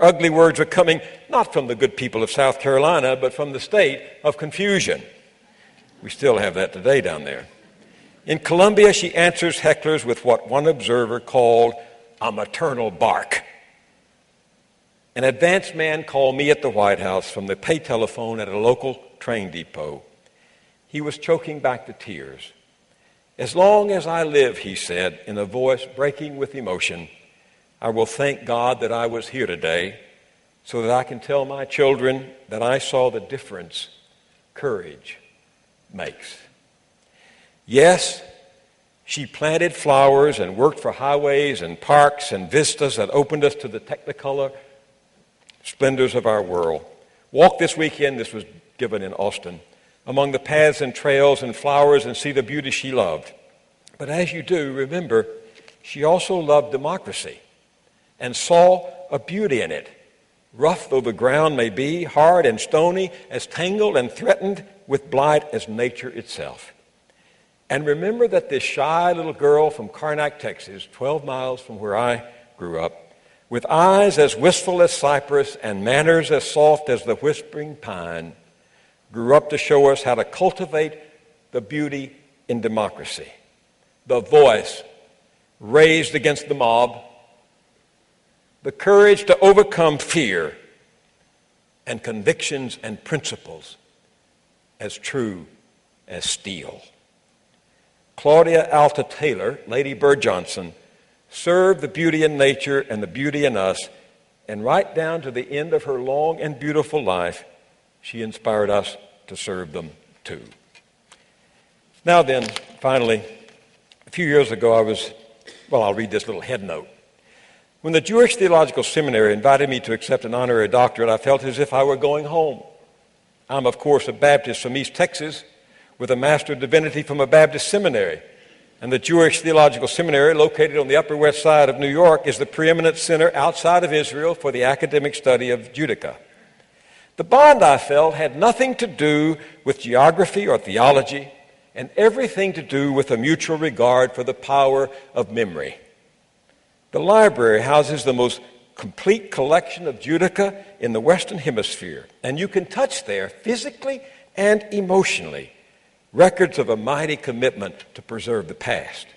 ugly words are coming not from the good people of South Carolina, but from the state of confusion. We still have that today down there. In Columbia, she answers hecklers with what one observer called a maternal bark. An advanced man called me at the White House from the pay telephone at a local train depot. He was choking back the tears. "As long as I live," he said, in a voice breaking with emotion, "I will thank God that I was here today so that I can tell my children that I saw the difference courage makes." Yes, she planted flowers and worked for highways and parks and vistas that opened us to the technicolor splendors of our world. Walk this weekend, this was given in Austin, among the paths and trails and flowers and see the beauty she loved. But as you do, remember, she also loved democracy and saw a beauty in it. Rough though the ground may be, hard and stony, as tangled and threatened with blight as nature itself. And remember that this shy little girl from Karnak, Texas, 12 miles from where I grew up, with eyes as wistful as cypress and manners as soft as the whispering pine, grew up to show us how to cultivate the beauty in democracy. The voice raised against the mob, the courage to overcome fear, and convictions and principles as true as steel. Claudia Alta Taylor, Lady Bird Johnson, served the beauty in nature and the beauty in us, and right down to the end of her long and beautiful life, she inspired us to serve them too. Now then, finally, a few years ago I'll read this little head note. When the Jewish Theological Seminary invited me to accept an honorary doctorate, I felt as if I were going home. I'm, of course, a Baptist from East Texas with a Master of Divinity from a Baptist seminary. And the Jewish Theological Seminary, located on the Upper West Side of New York, is the preeminent center outside of Israel for the academic study of Judaica. The bond I felt had nothing to do with geography or theology, and everything to do with a mutual regard for the power of memory. The library houses the most complete collection of Judaica in the Western Hemisphere, and you can touch there, physically and emotionally, records of a mighty commitment to preserve the past.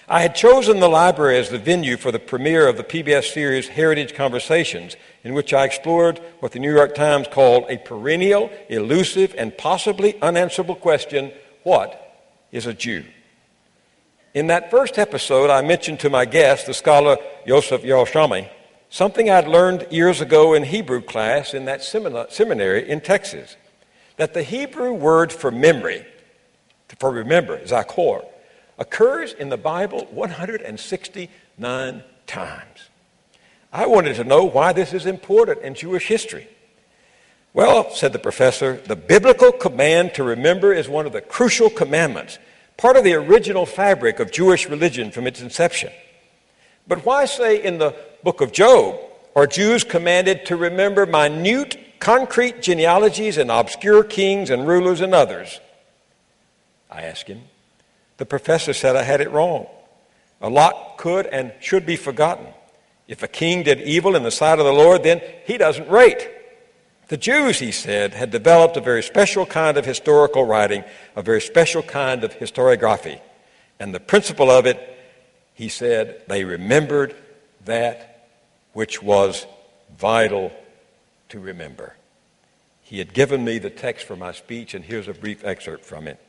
I had chosen the library as the venue for the premiere of the PBS series Heritage Conversations, in which I explored what the New York Times called a perennial, elusive, and possibly unanswerable question: what is a Jew? In that first episode, I mentioned to my guest, the scholar Yosef Yerushalmi, something I'd learned years ago in Hebrew class in that seminary in Texas, that the Hebrew word for memory, for remember, zakor, occurs in the Bible 169 times. I wanted to know why this is important in Jewish history. Well, said the professor, the biblical command to remember is one of the crucial commandments, part of the original fabric of Jewish religion from its inception. But why say in the book of Job are Jews commanded to remember minute, concrete genealogies and obscure kings and rulers and others? I asked him. The professor said I had it wrong. A lot could and should be forgotten. If a king did evil in the sight of the Lord, then he doesn't rate. The Jews, he said, had developed a very special kind of historical writing, a very special kind of historiography. And the principle of it, he said, they remembered that which was vital to remember. He had given me the text for my speech, and here's a brief excerpt from it.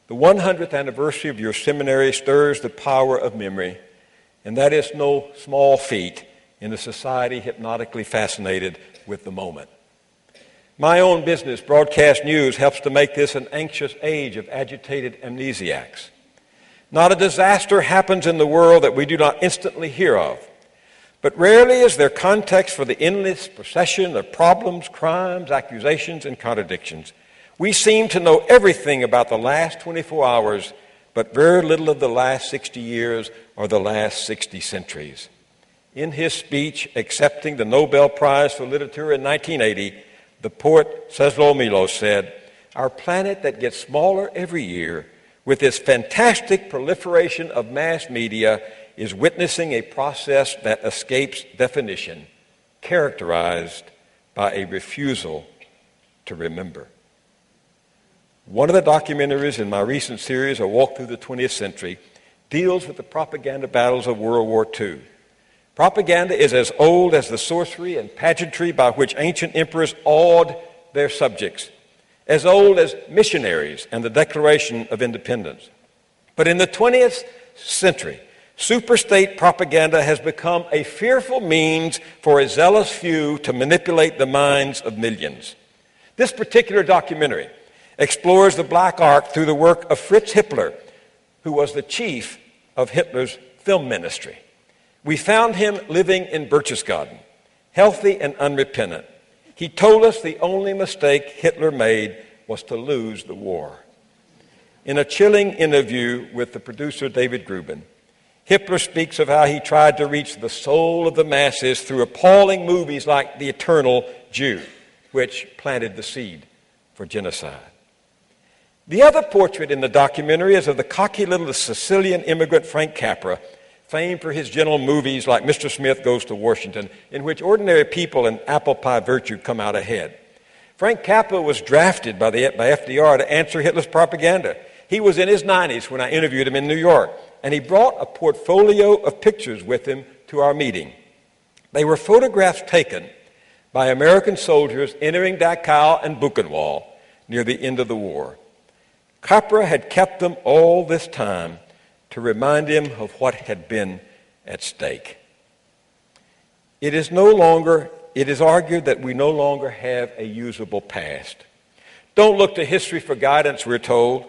The 100th anniversary of your seminary stirs the power of memory, and that is no small feat in a society hypnotically fascinated with the moment. My own business, Broadcast News, helps to make this an anxious age of agitated amnesiacs. Not a disaster happens in the world that we do not instantly hear of, but rarely is there context for the endless procession of problems, crimes, accusations, and contradictions. We seem to know everything about the last 24 hours, but very little of the last 60 years or the last 60 centuries. In his speech accepting the Nobel Prize for Literature in 1980, the poet Czesław Miłosz said, "Our planet that gets smaller every year, with its fantastic proliferation of mass media, is witnessing a process that escapes definition, characterized by a refusal to remember." One of the documentaries in my recent series, A Walk Through the 20th Century, deals with the propaganda battles of World War II. Propaganda is as old as the sorcery and pageantry by which ancient emperors awed their subjects, as old as missionaries and the Declaration of Independence. But in the 20th century, superstate propaganda has become a fearful means for a zealous few to manipulate the minds of millions. This particular documentary explores the Black Ark through the work of Fritz Hippler, who was the chief of Hitler's film ministry. We found him living in Berchtesgaden, healthy and unrepentant. He told us the only mistake Hitler made was to lose the war. In a chilling interview with the producer David Grubin, Hitler speaks of how he tried to reach the soul of the masses through appalling movies like The Eternal Jew, which planted the seed for genocide. The other portrait in the documentary is of the cocky little Sicilian immigrant Frank Capra, famed for his gentle movies like Mr. Smith Goes to Washington, in which ordinary people and apple pie virtue come out ahead. Frank Capra was drafted by FDR to answer Hitler's propaganda. He was in his 90s when I interviewed him in New York, and he brought a portfolio of pictures with him to our meeting. They were photographs taken by American soldiers entering Dachau and Buchenwald near the end of the war. Capra had kept them all this time to remind him of what had been at stake. It is argued that we no longer have a usable past. Don't look to history for guidance, we're told.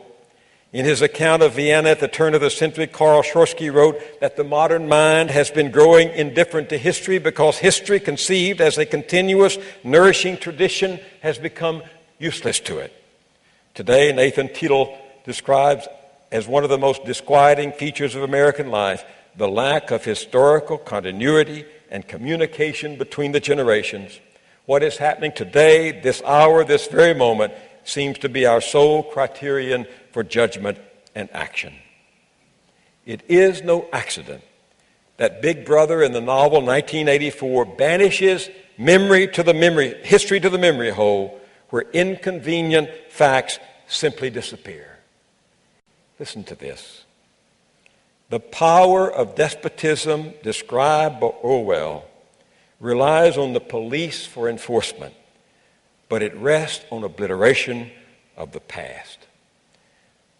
In his account of Vienna at the turn of the century, Karl Schorsky wrote that the modern mind has been growing indifferent to history because history, conceived as a continuous, nourishing tradition, has become useless to it. Today, Nathan Tittle describes as one of the most disquieting features of American life the lack of historical continuity and communication between the generations. What is happening today, this hour, this very moment, seems to be our sole criterion for judgment and action. It is no accident that Big Brother in the novel 1984 banishes history to the memory hole, where inconvenient facts simply disappear. Listen to this. The power of despotism described by Orwell relies on the police for enforcement, but it rests on obliteration of the past.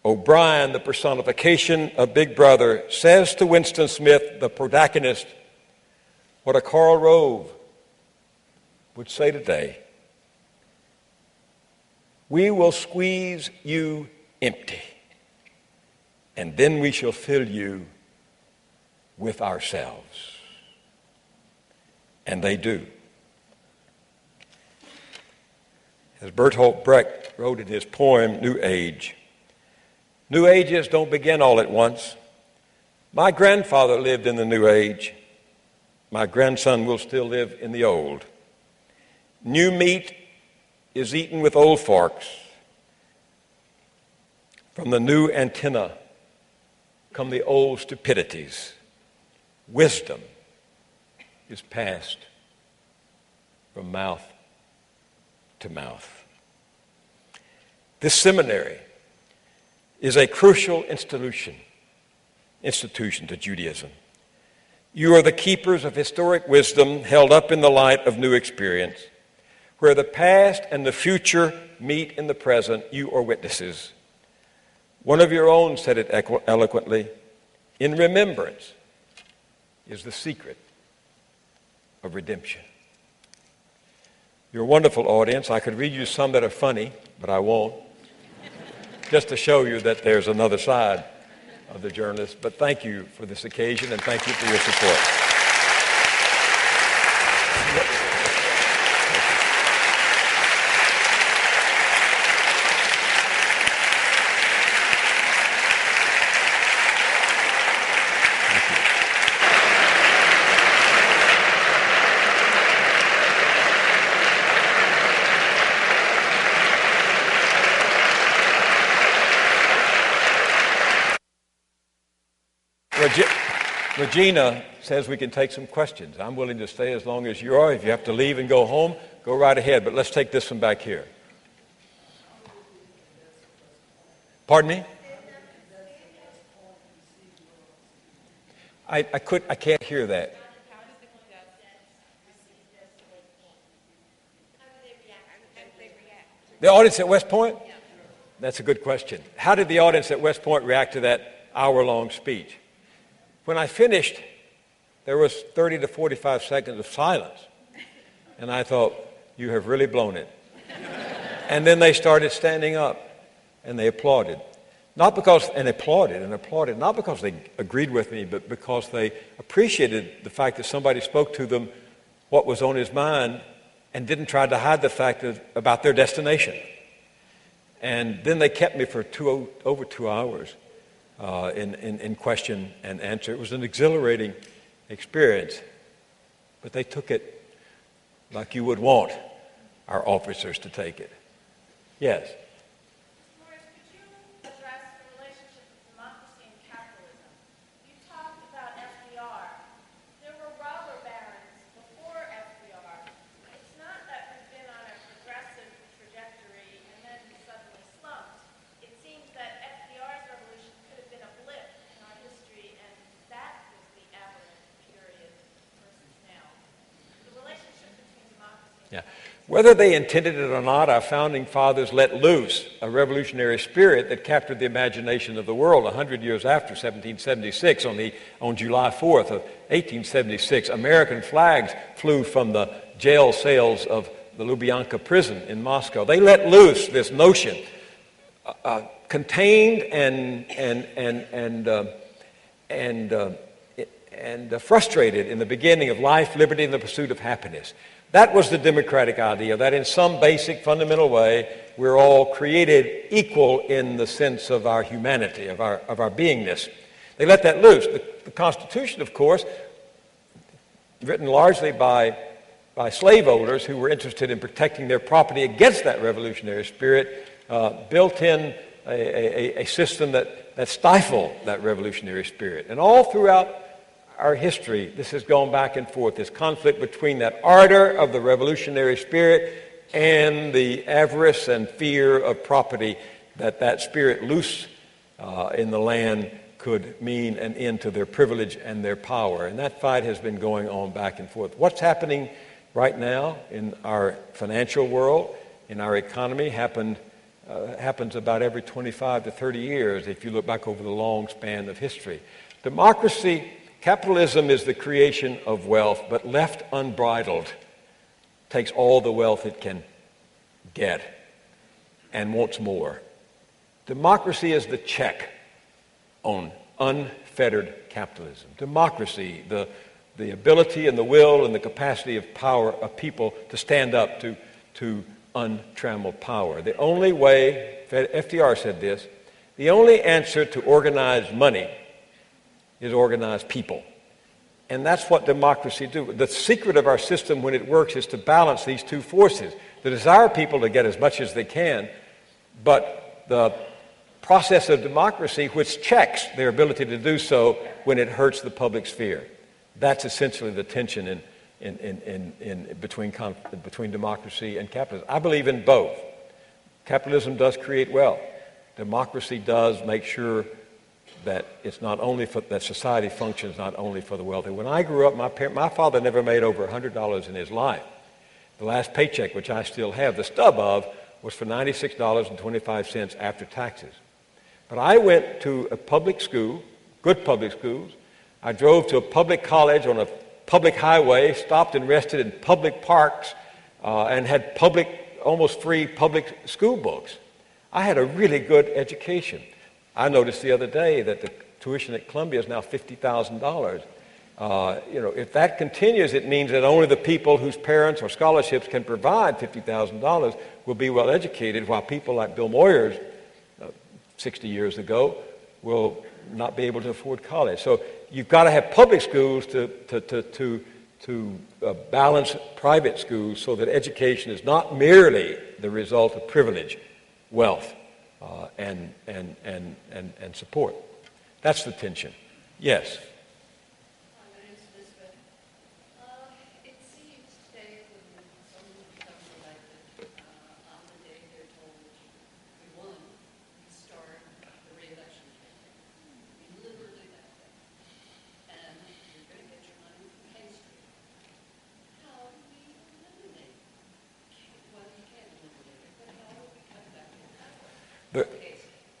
O'Brien, the personification of Big Brother, says to Winston Smith, the protagonist, what a Karl Rove would say today: "We will squeeze you empty, and then we shall fill you with ourselves." And they do. As Bertolt Brecht wrote in his poem, New Age, new ages don't begin all at once. My grandfather lived in the New Age. My grandson will still live in the old. New meat is eaten with old forks. From the new antenna come the old stupidities. Wisdom is passed from mouth to mouth. This seminary is a crucial institution to Judaism. You are the keepers of historic wisdom held up in the light of new experience. Where the past and the future meet in the present, you are witnesses. One of your own said it eloquently: in remembrance is the secret of redemption. You're a wonderful audience. I could read you some that are funny, but I won't, just to show you that there's another side of the journalist. But thank you for this occasion, and thank you for your support. Regina says we can take some questions. I'm willing to stay as long as you are. If you have to leave and go home, go right ahead. But let's take this one back here. Pardon me? I can't hear that. The audience at West Point? That's a good question. How did the audience at West Point react to that hour-long speech? When I finished, there was 30 to 45 seconds of silence. And I thought, you have really blown it. And then they started standing up, and they applauded. Not because they applauded, not because they agreed with me, but because they appreciated the fact that somebody spoke to them what was on his mind and didn't try to hide the fact about their destination. And then they kept me for over 2 hours in question and answer. It was an exhilarating experience, but they took it like you would want our officers to take it. Yes? Moyers, could you address the relationship of democracy and capitalism? You talked about FDR. There were robber barons before FDR. It's not that we've been on a progressive trajectory and then suddenly slumped. It seems that FDR's revolution could have been a blip in our history, and that was the aberrant period versus now. The relationship between democracy and Whether they intended it or not, our founding fathers let loose a revolutionary spirit that captured the imagination of the world 100 years after 1776. On July 4th of 1876, American flags flew from the jail cells of the Lubyanka prison in Moscow. They let loose this notion, contained and frustrated in the beginning of life, liberty, and the pursuit of happiness. That was the democratic idea, that in some basic, fundamental way, we're all created equal in the sense of our humanity, of our beingness. They let that loose. The Constitution, of course, written largely by slave owners who were interested in protecting their property against that revolutionary spirit, built in a system that stifled that revolutionary spirit. And all throughout our history, this has gone back and forth, this conflict between that ardor of the revolutionary spirit and the avarice and fear of property that spirit loose in the land could mean an end to their privilege and their power. And that fight has been going on back and forth. What's happening right now in our financial world, in our economy, happens about every 25 to 30 years if you look back over the long span of history. Capitalism is the creation of wealth, but left unbridled, takes all the wealth it can get and wants more. Democracy is the check on unfettered capitalism. Democracy, the ability and the will and the capacity of power of people to stand up to untrammeled power. The only way, FDR said this, the only answer to organized money is organized people. And that's what democracy do. The secret of our system when it works is to balance these two forces. The desire of people to get as much as they can, but the process of democracy which checks their ability to do so when it hurts the public sphere. That's essentially the tension between democracy and capitalism. I believe in both. Capitalism does create wealth. Democracy does make sure that it's not only that society functions not only for the wealthy. When I grew up, my father never made over $100 in his life. The last paycheck, which I still have, the stub of, was for $96.25 after taxes. But I went to a public school, good public schools. I drove to a public college on a public highway, stopped and rested in public parks, and had almost free public school books. I had a really good education. I noticed the other day that the tuition at Columbia is now $50,000. If that continues, it means that only the people whose parents or scholarships can provide $50,000 will be well educated, while people like Bill Moyers 60 years ago will not be able to afford college. So you've got to have public schools to balance private schools so that education is not merely the result of privilege, wealth, and support. That's the tension. Yes.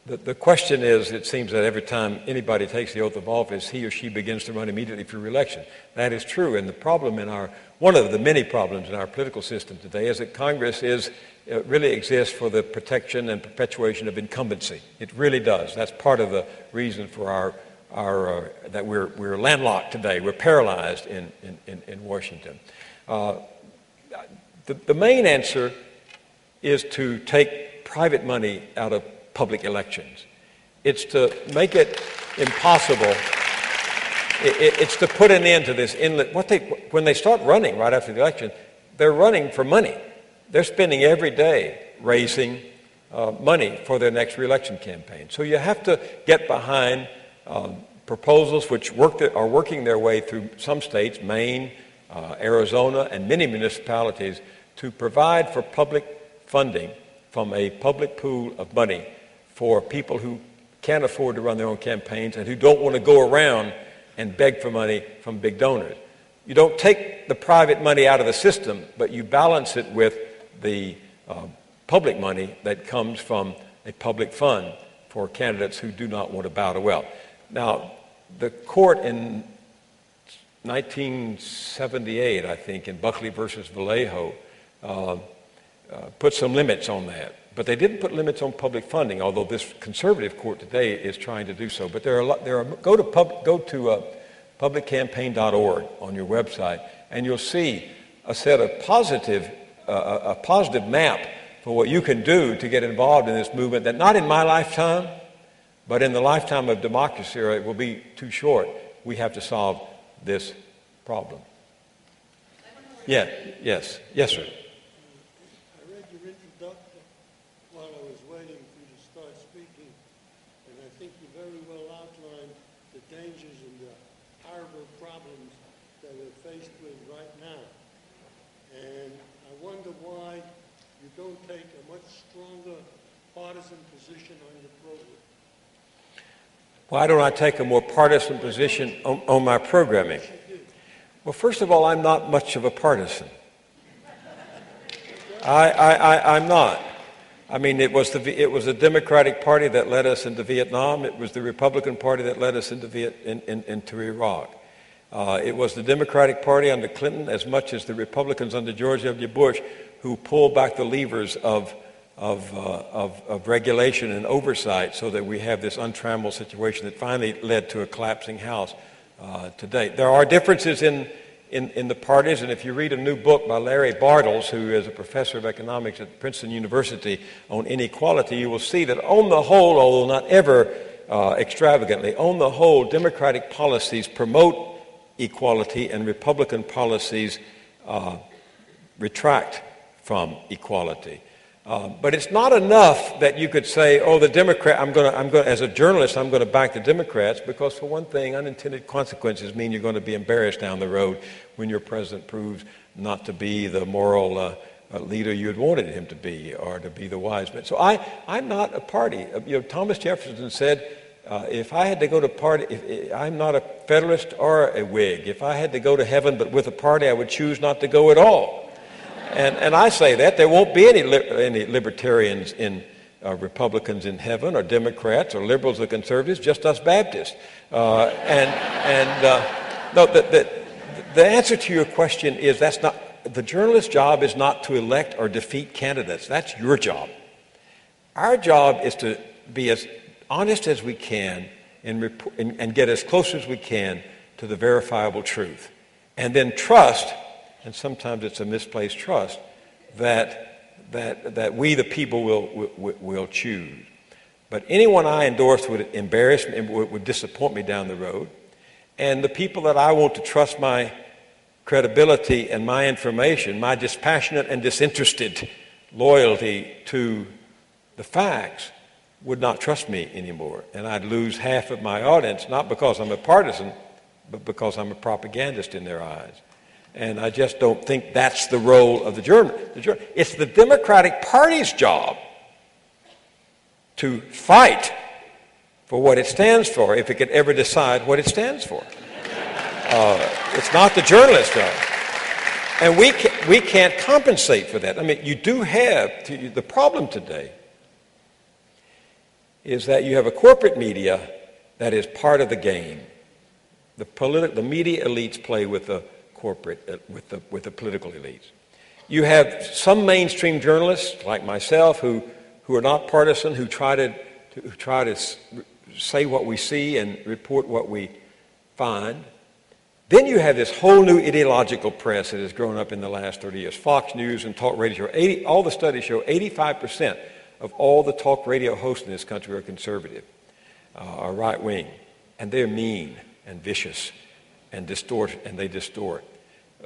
The question is, it seems that every time anybody takes the oath of office, he or she begins to run immediately for re-election. That is true, and the problem one of the many problems in our political system today is that Congress really exists for the protection and perpetuation of incumbency. It really does. That's part of the reason for that we're landlocked today. We're paralyzed in Washington. The main answer is to take private money out of public elections. It's to make it impossible. It's to put an end to this inlet. When they start running right after the election, they're running for money. They're spending every day raising money for their next re-election campaign. So you have to get behind proposals which are working their way through some states, Maine, Arizona, and many municipalities, to provide for public funding from a public pool of money for people who can't afford to run their own campaigns and who don't want to go around and beg for money from big donors. You don't take the private money out of the system, but you balance it with the public money that comes from a public fund for candidates who do not want to bow to wealth. Now, the court in 1978, I think, in Buckley versus Vallejo, put some limits on that. But they didn't put limits on public funding, although this conservative court today is trying to do so. But go to publiccampaign.org on your website, and you'll see a set of positive map for what you can do to get involved in this movement that not in my lifetime, but in the lifetime of democracy, or it will be too short. We have to solve this problem. Yes, sir. I read your introduction while I was waiting for you to start speaking, and I think you very well outlined the dangers and the horrible problems that we're faced with right now. And I wonder why you don't take a much stronger partisan position on your program. Why don't I take a more partisan position on my programming? Well, first of all, I'm not much of a partisan. I'm not. I mean, it was the Democratic Party that led us into Vietnam. It was the Republican Party that led us into Iraq. It was the Democratic Party under Clinton as much as the Republicans under George W. Bush who pulled back the levers of regulation and oversight so that we have this untrammeled situation that finally led to a collapsing House today. There are differences in the parties, and if you read a new book by Larry Bartels, who is a professor of economics at Princeton University, on inequality, you will see that on the whole, although not ever extravagantly, on the whole, Democratic policies promote equality and Republican policies retract from equality. But it's not enough that you could say, "Oh, the Democrat." I'm going to, as a journalist, I'm going to back the Democrats because, for one thing, unintended consequences mean you're going to be embarrassed down the road when your president proves not to be the moral leader you had wanted him to be, or to be the wise man. So I'm not a party. Thomas Jefferson said, "If I had to go to party, I'm not a Federalist or a Whig. If I had to go to heaven, but with a party, I would choose not to go at all." And I say that there won't be any libertarians in Republicans in heaven, or Democrats, or liberals or conservatives, just us Baptists. No, the answer to your question is that's not the journalist's job. Is not to elect or defeat candidates. That's your job. Our job is to be as honest as we can and get as close as we can to the verifiable truth, and then trust. And sometimes it's a misplaced trust that we, the people, will choose. But anyone I endorse would embarrass me, would disappoint me down the road. And the people that I want to trust my credibility and my information, my dispassionate and disinterested loyalty to the facts, would not trust me anymore. And I'd lose half of my audience, not because I'm a partisan, but because I'm a propagandist in their eyes. And I just don't think that's the role of the journal. It's the Democratic Party's job to fight for what it stands for, if it could ever decide what it stands for. It's not the journalist's job. And we can't compensate for that. I mean, you do have, the problem today is that you have a corporate media that is part of the game. The media elites play with the corporate, with the political elites. You have some mainstream journalists like myself who are not partisan, who try to say what we see and report what we find. Then you have this whole new ideological press that has grown up in the last 30 years. Fox News and talk radio show, all the studies show 85% of all the talk radio hosts in this country are conservative, are right-wing, and they're mean and vicious and they distort.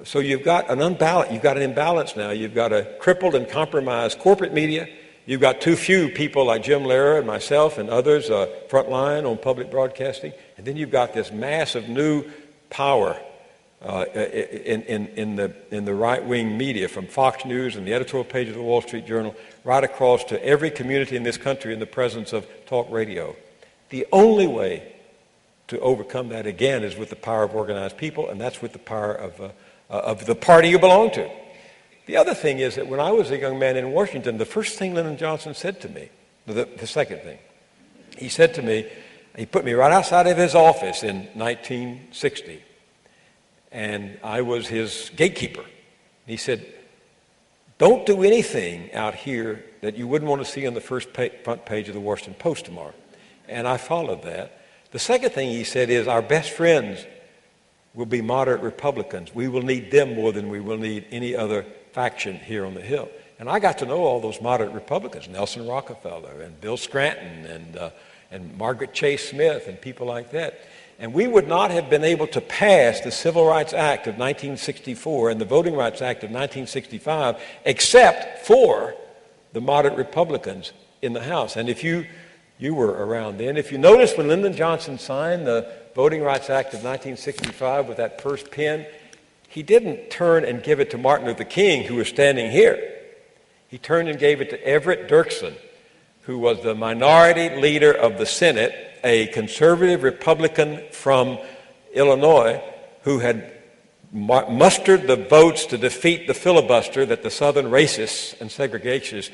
So you've got an imbalance now. You've got a crippled and compromised corporate media. You've got too few people like Jim Lehrer and myself and others frontline on public broadcasting. And then you've got this mass of new power in the right-wing media, from Fox News and the editorial page of the Wall Street Journal, right across to every community in this country in the presence of talk radio. The only way to overcome that again is with the power of organized people, and that's with the power of the party you belong to. The other thing is that when I was a young man in Washington, the first thing Lyndon Johnson said to me, the second thing, he said to me, he put me right outside of his office in 1960, and I was his gatekeeper. He said, don't do anything out here that you wouldn't want to see on the front page of the Washington Post tomorrow. And I followed that. The second thing he said is our best friends will be moderate Republicans. We will need them more than we will need any other faction here on the Hill. And I got to know all those moderate Republicans, Nelson Rockefeller and Bill Scranton and Margaret Chase Smith and people like that. And we would not have been able to pass the Civil Rights Act of 1964 and the Voting Rights Act of 1965 except for the moderate Republicans in the House. And if you were around then, if you notice when Lyndon Johnson signed the Voting Rights Act of 1965 with that first pen, he didn't turn and give it to Martin Luther King, who was standing here. He turned and gave it to Everett Dirksen, who was the minority leader of the Senate, a conservative Republican from Illinois, who had mustered the votes to defeat the filibuster that the Southern racists and segregationists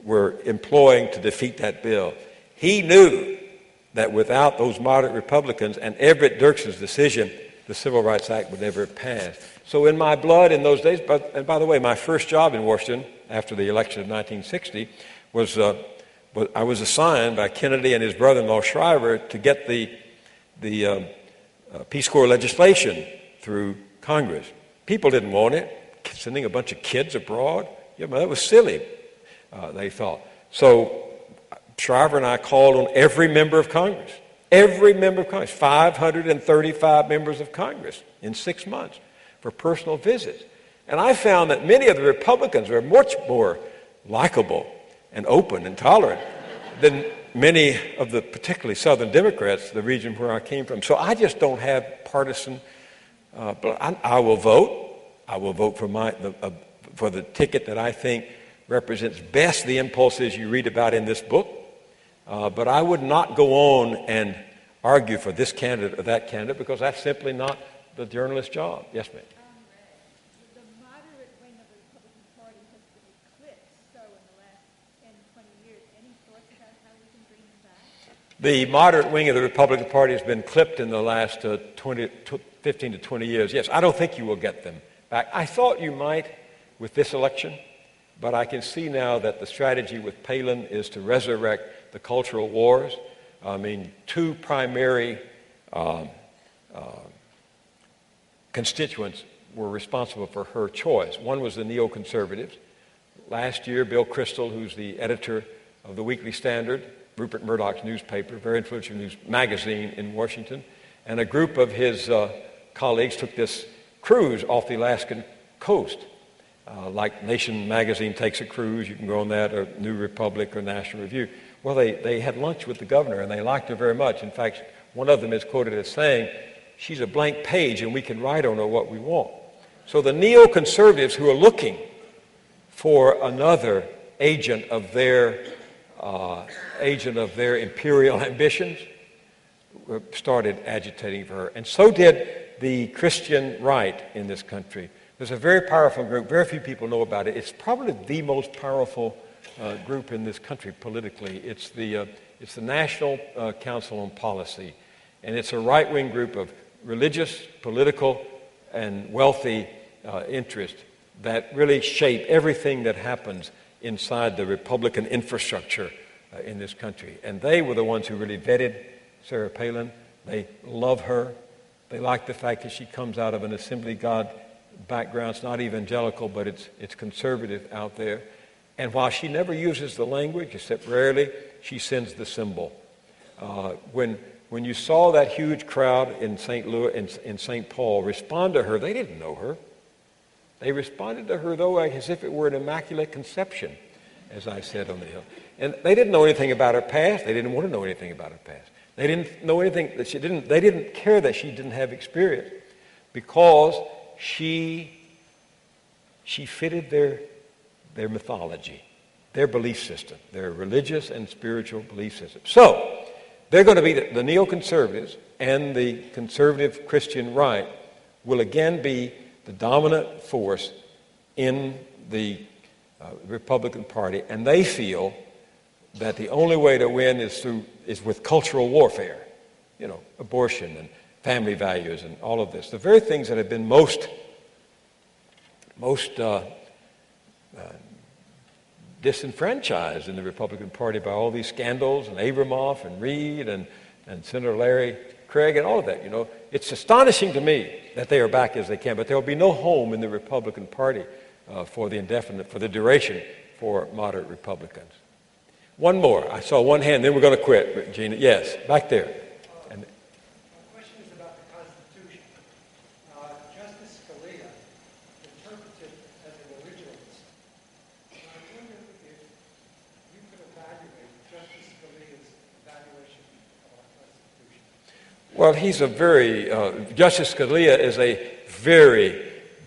were employing to defeat that bill. He knew that without those moderate Republicans and Everett Dirksen's decision, the Civil Rights Act would never have passed. So in my blood in those days, and by the way, my first job in Washington after the election of 1960 was I was assigned by Kennedy and his brother-in-law Shriver to get the Peace Corps legislation through Congress. People didn't want it. Sending a bunch of kids abroad, that was silly, they thought. So Shriver and I called on every member of Congress, 535 members of Congress in 6 months for personal visits. And I found that many of the Republicans were much more likable and open and tolerant than many of the particularly Southern Democrats, the region where I came from. So I just don't have partisan, but I will vote. I will vote for the ticket that I think represents best the impulses you read about in this book. But I would not go on and argue for this candidate or that candidate because that's simply not the journalist's job. Yes, ma'am. The moderate wing of the Republican Party has been eclipsed so in the last 10, 20 years. Any thoughts about how we can bring them back? The moderate wing of the Republican Party has been clipped in the last 15 to 20 years. Yes, I don't think you will get them back. I thought you might with this election, but I can see now that the strategy with Palin is to resurrect the cultural wars. I mean, two primary constituents were responsible for her choice. One was the neoconservatives. Last year, Bill Kristol, who's the editor of the Weekly Standard, Rupert Murdoch's newspaper, very influential news magazine in Washington, and a group of his colleagues took this cruise off the Alaskan coast. Like Nation magazine takes a cruise, you can go on that, or New Republic or National Review. Well, they had lunch with the governor, and they liked her very much. In fact, one of them is quoted as saying, she's a blank page, and we can write on her what we want. So the neoconservatives who are looking for another agent of their imperial ambitions started agitating for her. And so did the Christian right in this country. There's a very powerful group. Very few people know about it. It's probably the most powerful group in this country politically. It's the National Council on Policy, and it's a right-wing group of religious, political, and wealthy interests that really shape everything that happens inside the Republican infrastructure in this country. And they were the ones who really vetted Sarah Palin. They love her. They like the fact that she comes out of an Assembly of God background. It's not evangelical, but it's conservative out there. And while she never uses the language, except rarely, she sends the symbol. When you saw that huge crowd in St. Louis, in St. Paul respond to her, they didn't know her. They responded to her, though, as if it were an immaculate conception, as I said on the Hill. And they didn't know anything about her past. They didn't want to know anything about her past. They didn't know anything that she didn't. They didn't care that she didn't have experience, because she fitted their mythology, their belief system, their religious and spiritual belief system. So they're going to be the neoconservatives, and the conservative Christian right will again be the dominant force in the Republican Party, and they feel that the only way to win is with cultural warfare, abortion and family values and all of this. The very things that have been most disenfranchised in the Republican Party by all these scandals, and Abramoff and Reid and Senator Larry Craig and all of that. It's astonishing to me that they are back as they can, but there will be no home in the Republican Party for the duration for moderate Republicans. One more. I saw one hand, then we're going to quit, Gina. Yes, back there. My question is about the Constitution. Justice Scalia interpreted it as an originalist. And I wonder if you could evaluate Justice Scalia's evaluation of our Constitution. Well, Justice Scalia is a very,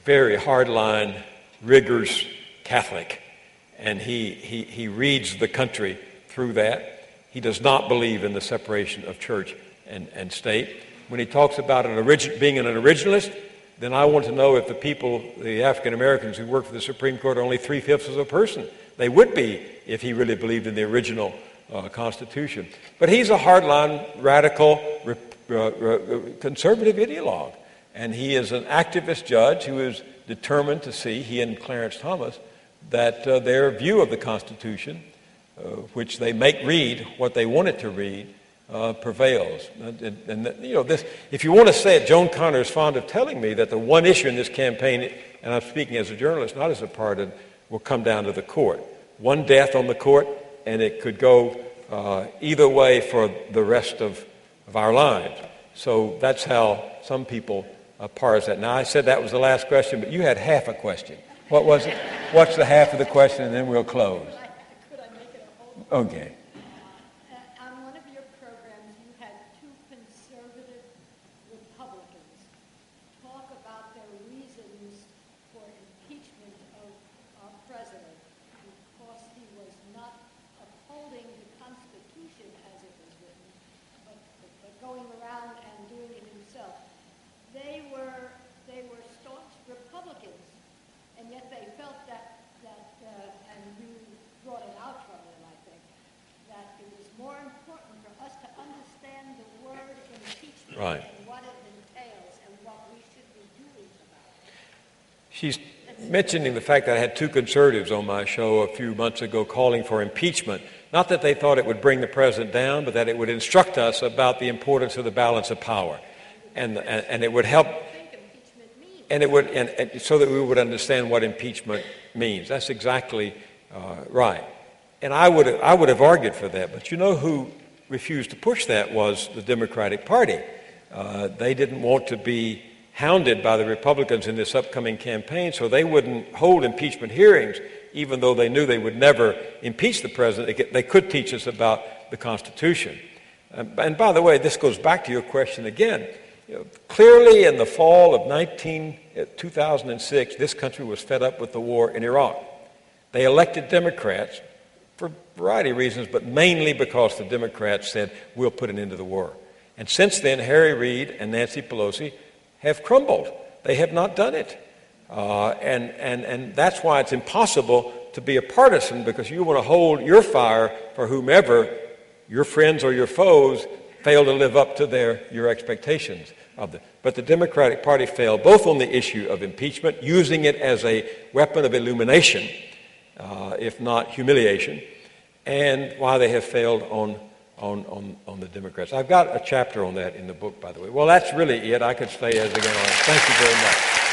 very hardline, rigorous Catholic. And he reads the country through that. He does not believe in the separation of church and state. When he talks about being an originalist, then I want to know if the African Americans who work for the Supreme Court are only 3/5 of a person. They would be if he really believed in the original Constitution. But he's a hardline, radical, conservative ideologue. And he is an activist judge who is determined to see, he and Clarence Thomas, that their view of the Constitution, which they make read what they want it to read, prevails. And if you want to say it, Joan Connor is fond of telling me that the one issue in this campaign, and I'm speaking as a journalist, not as a partisan, will come down to the court. One death on the court, and it could go either way for the rest of our lives. So that's how some people parse that. Now, I said that was the last question, but you had half a question. What was it? What's the half of the question, and then we'll close? Could I make it a whole? Okay. On one of your programs, you had two conservative Republicans talk about their reasons for impeachment of our president because he was not upholding the Constitution as it was written, but going around and doing it himself. They were staunch Republicans. And yet they felt that and you brought it out from them, I think, that it was more important for us to understand the word impeachment and what it entails and what we should be doing about it. She's mentioning the fact that I had two conservatives on my show a few months ago calling for impeachment. Not that they thought it would bring the president down, but that it would instruct us about the importance of the balance of power. And it would help. And it would, and so that we would understand what impeachment means. That's exactly right. And I would have argued for that. But you know who refused to push that was the Democratic Party. They didn't want to be hounded by the Republicans in this upcoming campaign, so they wouldn't hold impeachment hearings, even though they knew they would never impeach the president. They could teach us about the Constitution. And by the way, this goes back to your question again. Clearly in the fall of 2006, this country was fed up with the war in Iraq. They elected Democrats for a variety of reasons, but mainly because the Democrats said, we'll put an end to the war. And since then, Harry Reid and Nancy Pelosi have crumbled. They have not done it. And that's why it's impossible to be a partisan because you want to hold your fire for whomever, your friends or your foes, fail to live up to your expectations of them. But the Democratic Party failed both on the issue of impeachment, using it as a weapon of illumination, if not humiliation, and why they have failed on the Democrats. I've got a chapter on that in the book, by the way. Well, that's really it. I could stay as I go on. Thank you very much.